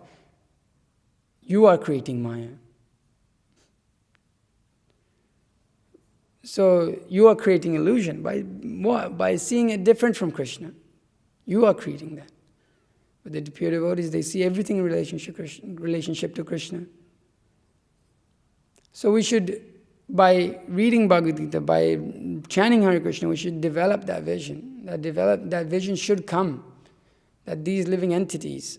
You are creating Maya. So you are creating illusion by what? By seeing it different from Krishna. You are creating that. But the pure devotees, they see everything in relationship to Krishna. So we should, by reading Bhagavad Gita, by chanting Hare Krishna, we should develop that vision. That vision should come. That these living entities,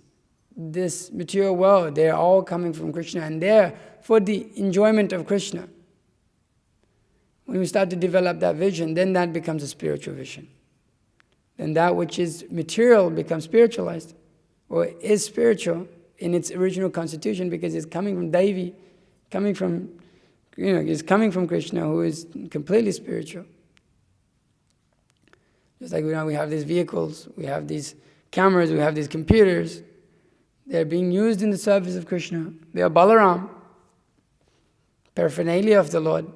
this material world, they are all coming from Krishna and they're for the enjoyment of Krishna. When we start to develop that vision, then that becomes a spiritual vision. Then that which is material becomes spiritualized, or is spiritual in its original constitution because it's coming from Devi, it's coming from Krishna, who is completely spiritual. Just like we have these vehicles, we have these cameras, we have these computers. They're being used in the service of Krishna. They are Balaram, paraphernalia of the Lord.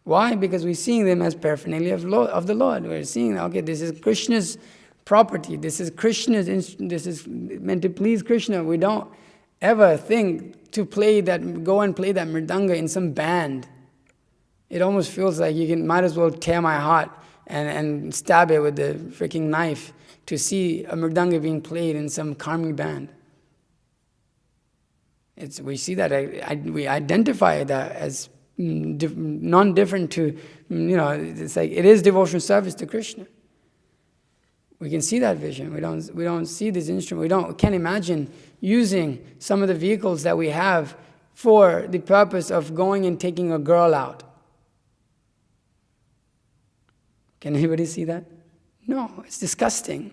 Why? Because we're seeing them as paraphernalia of the Lord. We're seeing, okay, this is Krishna's property. This is this is meant to please Krishna. We don't ever think to go and play that mridanga in some band. It almost feels like might as well tear my heart and stab it with the freaking knife to see a mridanga being played in some karmi band. We see that, we identify that as non-different to, it's like it is devotional service to Krishna. We can see that vision. We don't see this instrument. We can't imagine using some of the vehicles that we have for the purpose of going and taking a girl out. Can anybody see that? No, it's disgusting.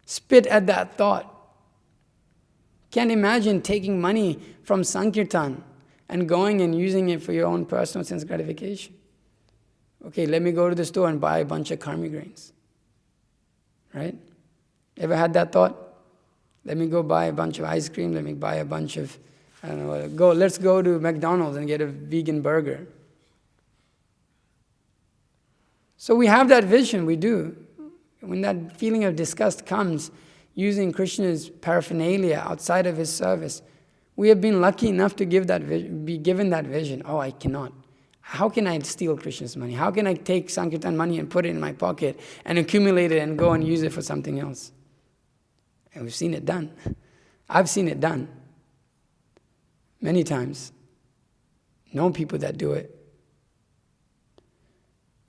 Spit at that thought. Can't imagine taking money from Sankirtan and going and using it for your own personal sense gratification. Okay, let me go to the store and buy a bunch of karmi grains. Right? Ever had that thought? Let me go buy a bunch of ice cream, let me buy a bunch of, let's go to McDonald's and get a vegan burger. So we have that vision, we do. When that feeling of disgust comes, using Krishna's paraphernalia outside of his service, we have been lucky enough to be given that vision. Oh, I cannot. How can I steal Krishna's money? How can I take Sankirtan money and put it in my pocket and accumulate it and go and use it for something else? And we've seen it done. I've seen it done many times. Known people that do it.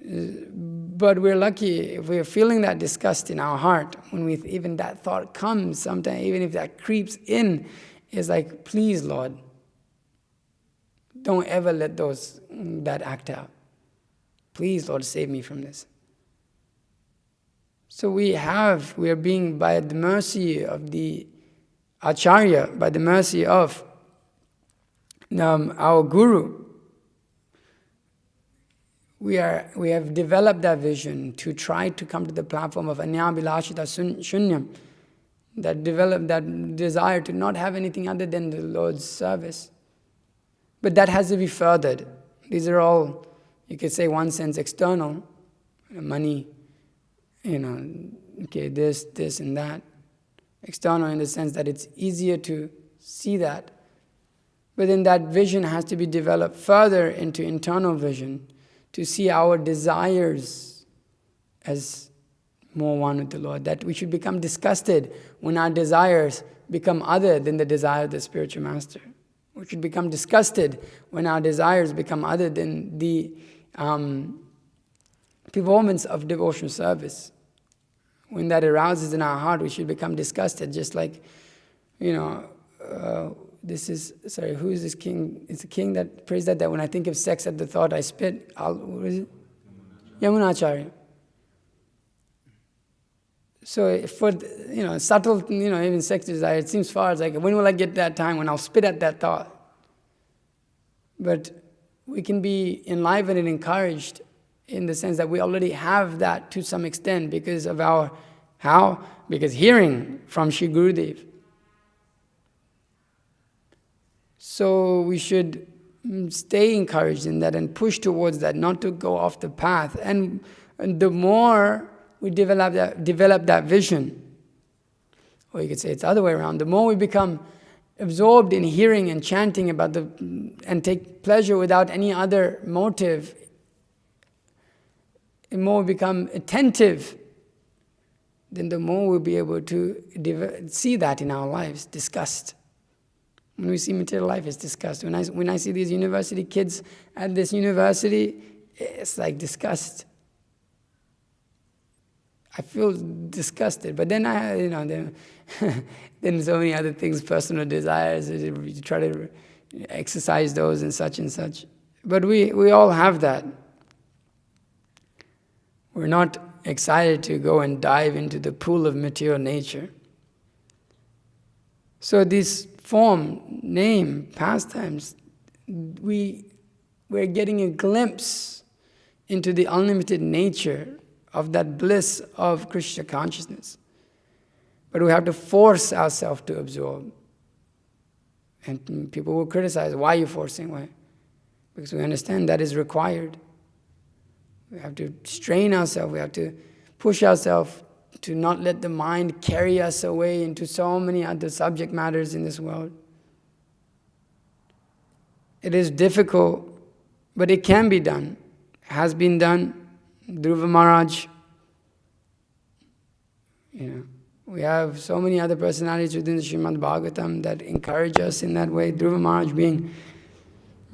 But we're lucky if we're feeling that disgust in our heart, when even that thought comes sometimes, even if that creeps in, it's like, please, Lord, don't ever let that act out. Please, Lord, save me from this. So we are being, by the mercy of the Acharya, by the mercy of our Guru, we have developed that vision to try to come to the platform of Anyabhilashita Shunyam, that develop that desire to not have anything other than the Lord's service. But that has to be furthered. These are all, you could say, one sense external, money, this and that. External in the sense that it's easier to see that. But then that vision has to be developed further into internal vision, to see our desires as more one with the Lord. That we should become disgusted when our desires become other than the desire of the spiritual master. We should become disgusted when our desires become other than the performance of devotional service. When that arouses in our heart, we should become disgusted, just like, who is this king? It's a king that prays that when I think of sex at the thought, I spit. What is it? Yamunacharya. So for, subtle, even sex desire, it seems far, it's like, when will I get that time when I'll spit at that thought? But we can be enlivened and encouraged in the sense that we already have that to some extent because of because hearing from Shri Gurudev. So we should stay encouraged in that and push towards that, not to go off the path. And the more we develop that vision, or you could say it's the other way around, the more we become absorbed in hearing and chanting and take pleasure without any other motive, the more we become attentive, then the more we'll be able to see that in our lives, disgust. When we see material life, it's disgust. When I see these university kids at this university, it's like disgust. I feel disgusted, but then then so many other things, personal desires, you try to exercise those and such and such. But we all have that. We're not excited to go and dive into the pool of material nature. So this form, name, pastimes, we're getting a glimpse into the unlimited nature of that bliss of Krishna consciousness. But we have to force ourselves to absorb. And people will criticize, why are you forcing? Why? Because we understand that is required. We have to strain ourselves, we have to push ourselves to not let the mind carry us away into so many other subject matters in this world. It is difficult, but it can be done. Has been done. Dhruva Maharaj, we have so many other personalities within the Srimad Bhagavatam that encourage us in that way. Dhruva Maharaj being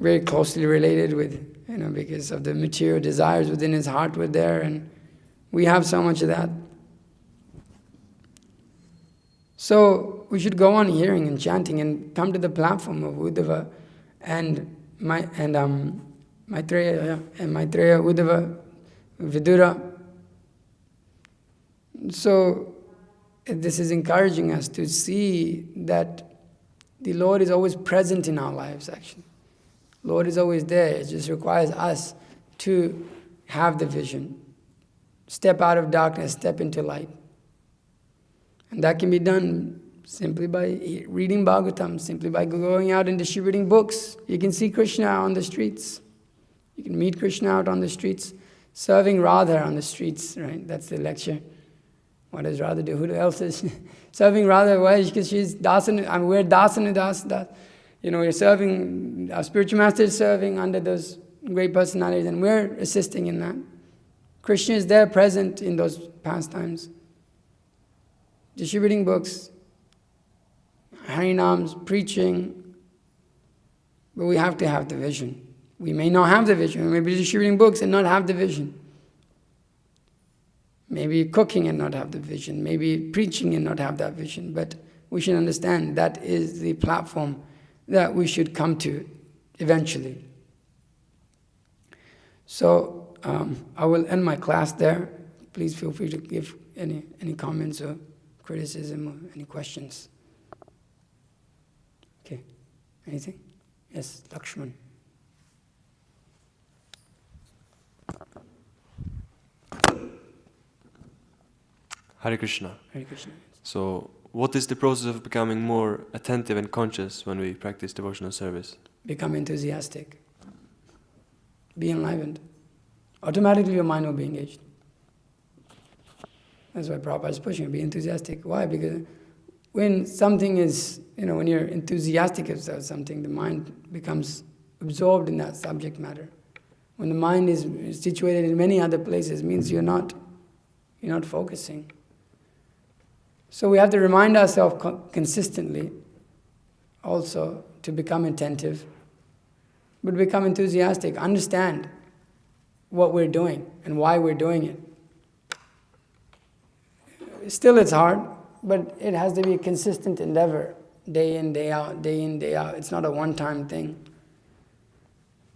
very closely related with, because of the material desires within his heart were there, and we have so much of that. So we should go on hearing and chanting and come to the platform of Uddhava and Maitreya, Uddhava, Vidura. So this is encouraging us to see that the Lord is always present in our lives, actually. Lord is always there. It just requires us to have the vision. Step out of darkness, step into light. And that can be done simply by reading Bhagavatam, simply by going out and distributing books. You can see Krishna on the streets. You can meet Krishna out on the streets. Serving Radha on the streets, right? That's the lecture. What does Radha do? Who else is serving Radha? Why? Because she's dasan. We're dasan. We're serving. Our spiritual master is serving under those great personalities, and we're assisting in that. Krishna is there, present in those pastimes, distributing books, harinams, preaching. But we have to have the vision. We may not have the vision. We may be distributing books and not have the vision. Maybe cooking and not have the vision. Maybe preaching and not have that vision. But we should understand that is the platform that we should come to eventually. So I will end my class there. Please feel free to give any comments or criticism or any questions. Okay. Anything? Yes, Lakshman. Hare Krishna. Hare Krishna. So, what is the process of becoming more attentive and conscious when we practice devotional service? Become enthusiastic. Be enlivened. Automatically your mind will be engaged. That's why Prabhupada is pushing, be enthusiastic. Why? Because when something is, when you're enthusiastic about something, the mind becomes absorbed in that subject matter. When the mind is situated in many other places, it means you're not focusing. So we have to remind ourselves consistently also to become attentive, but become enthusiastic, understand what we're doing and why we're doing it. Still it's hard, but it has to be a consistent endeavor, day in, day out, day in, day out. It's not a one-time thing.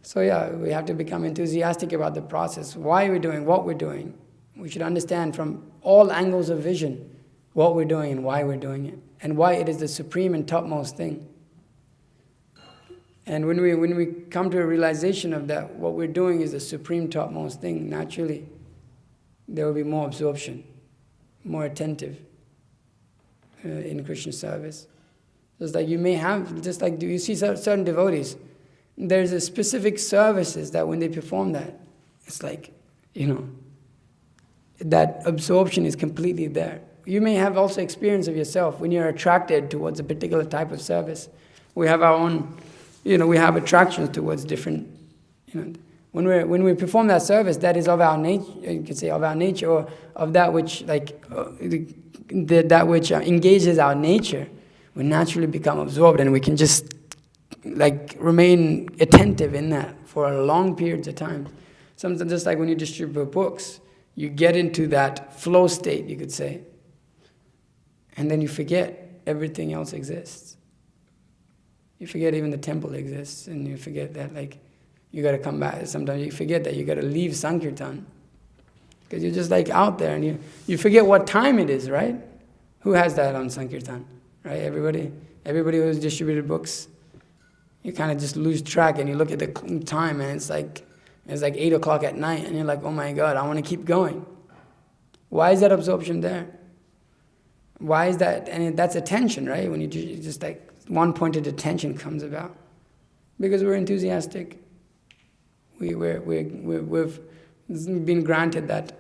So we have to become enthusiastic about the process, why we're doing what we're doing. We should understand from all angles of vision what we're doing and why we're doing it, and why it is the supreme and topmost thing. And when we come to a realization of that, what we're doing is the supreme topmost thing, naturally there will be more absorption, more attentive in Krishna service. Just like you may have, do you see certain devotees, there's a specific services that when they perform that, it's like, that absorption is completely there. You may have also experience of yourself when you're attracted towards a particular type of service. We have our own, we have attractions towards different, when we perform that service, that is of our nature, you could say of our nature, or of that which, that which engages our nature, we naturally become absorbed, and we can just, remain attentive in that for long periods of time. Sometimes just like when you distribute books, you get into that flow state, you could say, and then you forget everything else exists. You forget even the temple exists, and you forget that like you got to come back. Sometimes you forget that you got to leave Sankirtan because you're just like out there, and you forget what time it is, right? Who has that on Sankirtan, right? Everybody who's distributed books, you kind of just lose track, and you look at the time, and it's like 8 o'clock at night, and you're like, oh my God, I want to keep going. Why is that absorption there? Why is that? And that's attention, right? When you just like one-pointed attention comes about, because we're enthusiastic. We've been granted that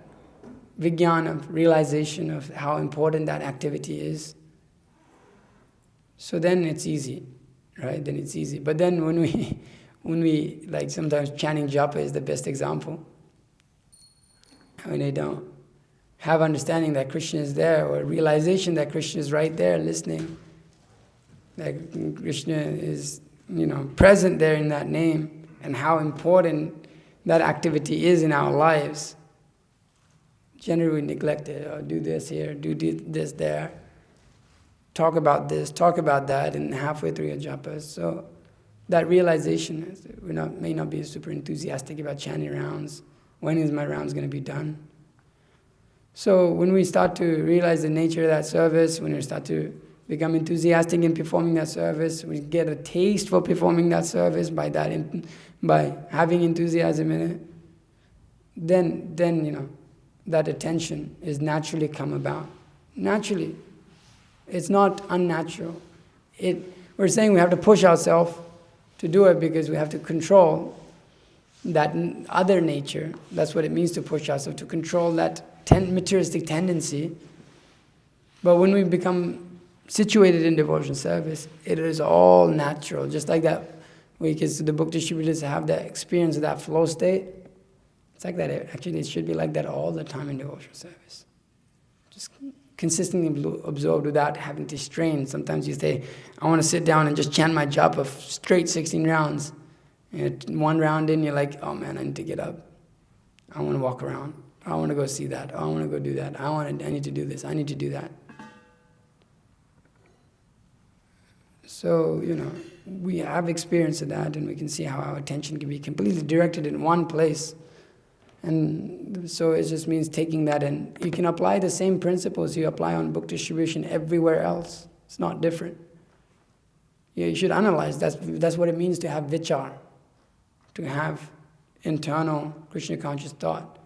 vijnana, realization of how important that activity is. So then it's easy, right? Then it's easy. But then when we like sometimes chanting japa is the best example. When they don't have understanding that Krishna is there, or realization that Krishna is right there listening, that Krishna is, present there in that name, and how important that activity is in our lives. Generally we neglect it, or do this here, do this there, talk about this, talk about that, and halfway through your japas. So that realization is, we may not be super enthusiastic about chanting rounds. When is my rounds going to be done? So when we start to realize the nature of that service, when we start to become enthusiastic in performing that service, we get a taste for performing that service by having enthusiasm in it, then that attention is naturally come about. Naturally. It's not unnatural. We're saying we have to push ourselves to do it because we have to control that other nature. That's what it means to push ourselves, to control that materialistic tendency. But when we become situated in devotional service, it is all natural. Just like that, because the book distributors have that experience of that flow state. It's like that. Actually, it should be like that all the time in devotional service. Just consistently absorbed without having to strain. Sometimes you say, I want to sit down and just chant my japa of straight 16 rounds. And one round in, you're like, oh man, I need to get up. I want to walk around. I want to go see that. I want to go do that. I need to do this. I need to do that. So, we have experience of that, and we can see how our attention can be completely directed in one place. And so it just means taking that, and you can apply the same principles you apply on book distribution everywhere else. It's not different. You should analyze. That's what it means to have vichar, to have internal Krishna conscious thought.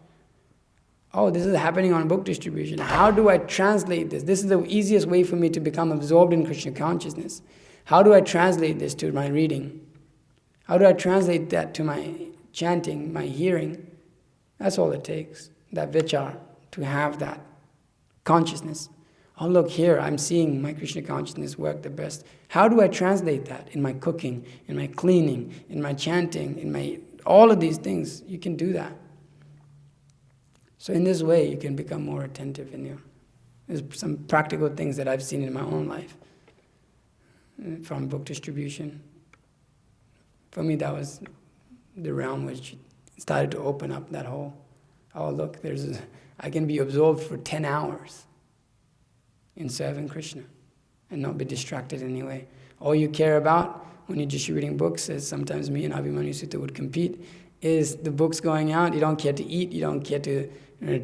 Oh, this is happening on book distribution. How do I translate this? This is the easiest way for me to become absorbed in Krishna consciousness. How do I translate this to my reading? How do I translate that to my chanting, my hearing? That's all it takes, that vichar, to have that consciousness. Oh, look here, I'm seeing my Krishna consciousness work the best. How do I translate that in my cooking, in my cleaning, in my chanting, in my all of these things? You can do that. So in this way, you can become more attentive there's some practical things that I've seen in my own life from book distribution. For me, that was the realm which started to open up that whole, oh look, I can be absorbed for 10 hours in serving Krishna and not be distracted in any way. All you care about when you're distributing books, as sometimes me and Abhimanyu Sutta would compete, is the books going out. You don't care to eat, you don't care to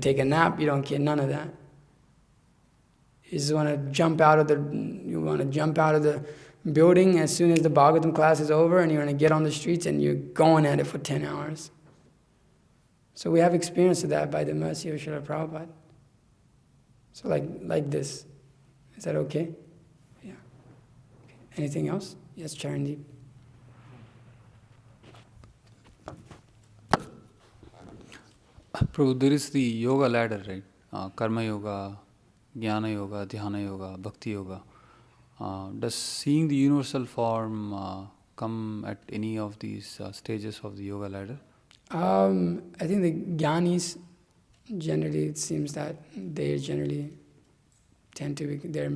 take a nap, you don't care, none of that. You just want to jump out of the building as soon as the Bhagavatam class is over, and you're going to get on the streets and you're going at it for 10 hours. So we have experience of that by the mercy of Srila Prabhupada. So like this. Is that okay? Yeah. Okay. Anything else? Yes, Charandeep. Prabhu, there is the yoga ladder, right? Karma yoga, jnana yoga, dhyana yoga, bhakti yoga. Does seeing the universal form come at any of these stages of the yoga ladder? I think the jnanis, generally it seems that they generally tend to be, they're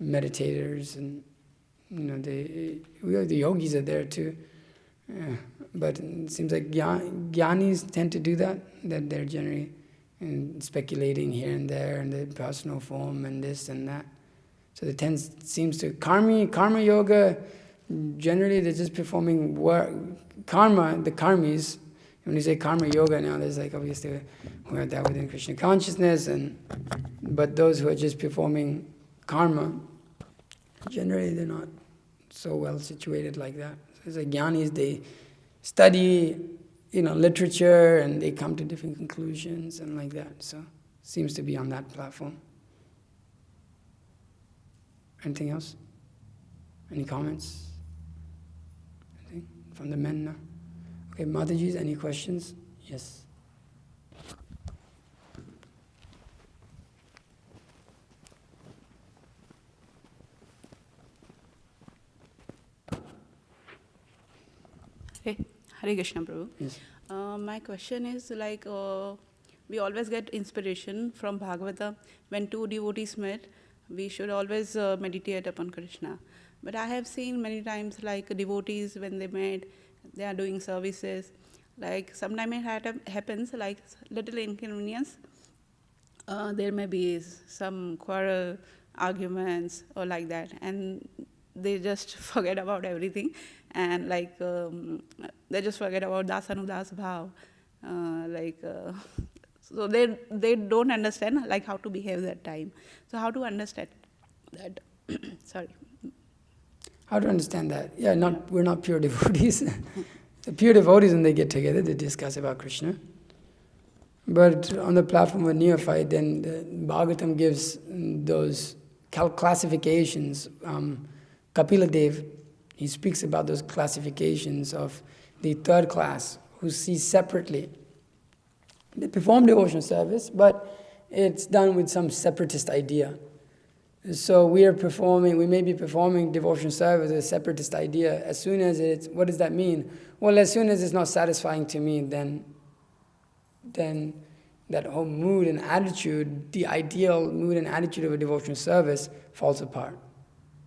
meditators, and the yogis are there too. But it seems like jnanis tend to do that they're generally speculating here and there in the personal form and this and that. So it seems to karma yoga. Generally, they're just performing work. Karma, the karmis. When you say karma yoga now, there's like obviously we have that within Krishna consciousness, but those who are just performing karma, generally they're not so well situated like that. So it's like jnanis, they study, literature, and they come to different conclusions and like that. So seems to be on that platform. Anything else? Any comments? Anything from the men now? Okay, Mataji's, any questions? Yes. Hey, Hare Krishna, Prabhu. Yes. My question is like, we always get inspiration from Bhagavata. When two devotees met, we should always meditate upon Krishna. But I have seen many times like devotees, when they met, they are doing services. Like sometimes it happens like little inconvenience. There may be some quarrel, arguments or like that. And they just forget about everything. And like they just forget about dasanudas bhav. So they don't understand like how to behave that time. So how to understand that? Sorry. How to understand that? Yeah, we're not pure devotees. The pure devotees, when they get together, they discuss about Krishna. But on the platform of neophyte, then the Bhagavatam gives those classifications. Kapila Dev, he speaks about those classifications of the third class, who see separately. They perform devotional service, but it's done with some separatist idea. So we may be performing devotional service with a separatist idea. As soon as what does that mean? Well, as soon as it's not satisfying to me, then that whole mood and attitude, the ideal mood and attitude of a devotional service falls apart.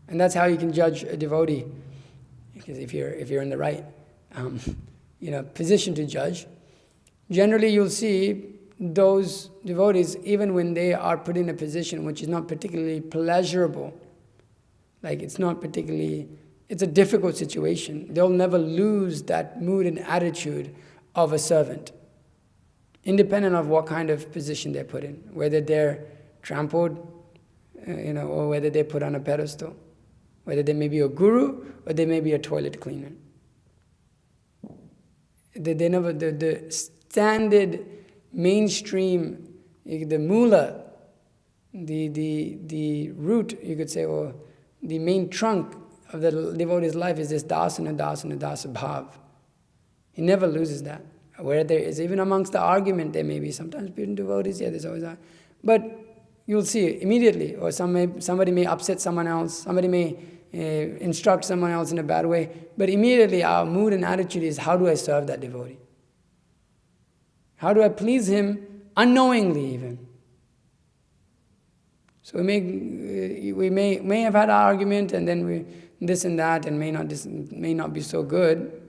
And that's how you can judge a devotee. Because if you're in the right position to judge, generally you'll see those devotees, even when they are put in a position which is not particularly pleasurable, like it's a difficult situation, they'll never lose that mood and attitude of a servant, independent of what kind of position they're put in, whether they're trampled, or whether they're put on a pedestal, whether they may be a guru or they may be a toilet cleaner. The standard mainstream, the mula, the root, you could say, or the main trunk of the devotee's life is this dasana bhav. He never loses that. Where there is, even amongst the argument, there may be sometimes between devotees, there's always that. But you'll see it immediately, or somebody may upset someone else, somebody may instruct someone else in a bad way, but immediately our mood and attitude is, how do I serve that devotee? How do I please him unknowingly even? So we may have had an argument, and then this and that, and may not be so good.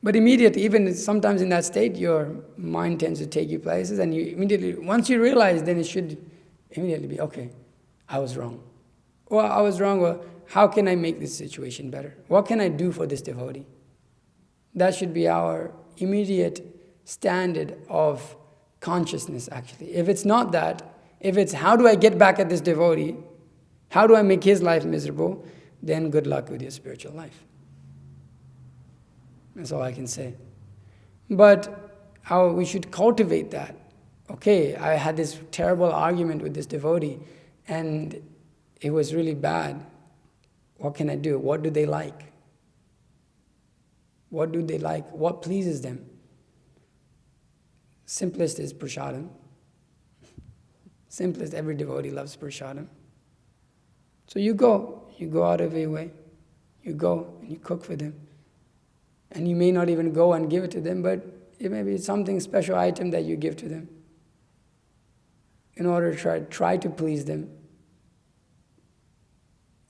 But immediately, even sometimes in that state, your mind tends to take you places, and you immediately, once you realize, then it should immediately be, okay, I was wrong. Well, how can I make this situation better? What can I do for this devotee? That should be our immediate standard of consciousness, actually. If it's not that, if it's how do I get back at this devotee, how do I make his life miserable, then good luck with your spiritual life. That's all I can say. But we should cultivate that. Okay, I had this terrible argument with this devotee, and it was really bad. What can I do? What do they like? What do they like? What pleases them? Simplest is prasadam. Simplest, every devotee loves prasadam. So you go out of your way. You go and you cook for them. And you may not even go and give it to them, but it may be something special item that you give to them in order to try to please them.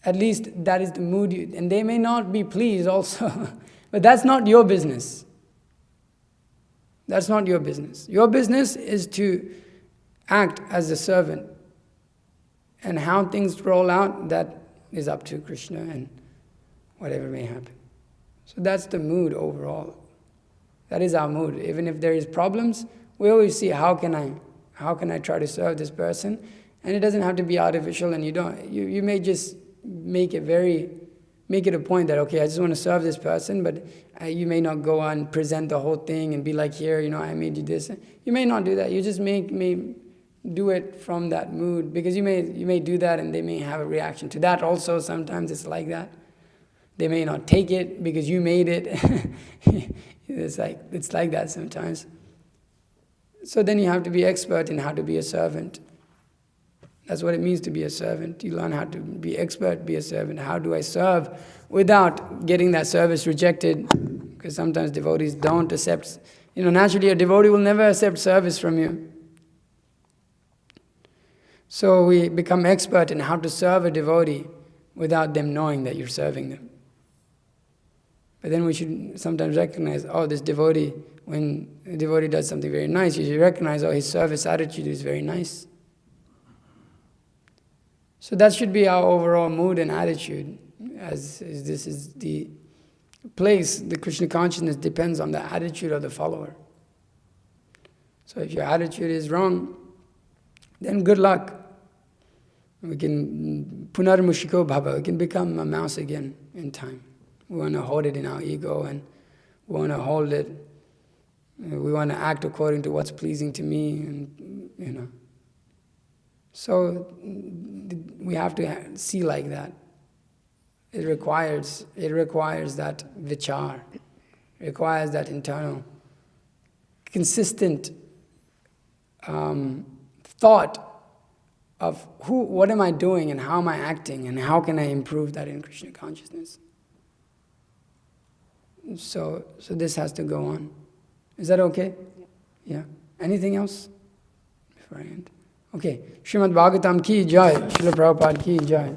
At least that is the mood, and they may not be pleased also, But that's not your business. That's not your business. Your business is to act as a servant. And how things roll out, that is up to Krishna and whatever may happen. So that's the mood overall. That is our mood. Even if there is problems, we always see how can I try to serve this person, and it doesn't have to be artificial. And you may just make it a point that okay, I just want to serve this person, but you may not go on and present the whole thing and be like, here, I made you this. You may not do that. You just may do it from that mood, because you may do that and they may have a reaction to that also. Sometimes it's like that. They may not take it because you made it. It's like that sometimes. So then you have to be expert in how to be a servant. That's what it means to be a servant. You learn how to be expert, be a servant. How do I serve without getting that service rejected? Because sometimes devotees don't accept. Naturally a devotee will never accept service from you. So we become expert in how to serve a devotee without them knowing that you're serving them. But then we should sometimes recognize, this devotee, when a devotee does something very nice, you should recognize, his service attitude is very nice. So that should be our overall mood and attitude, as this is the place, the Krishna consciousness depends on the attitude of the follower. So if your attitude is wrong, then good luck. We can punarmushiko bhava, we can become a mouse again in time. We want to hold it in our ego, and we want to hold it. We want to act according to what's pleasing to me, and So we have to see like that. It requires that vichar, requires that internal, consistent thought of what am I doing and how am I acting and how can I improve that in Krishna consciousness. So this has to go on. Is that okay? Yeah. Anything else before I end? Okay. Srimad Bhagavatam ki jai. Srila Prabhupada ki jai.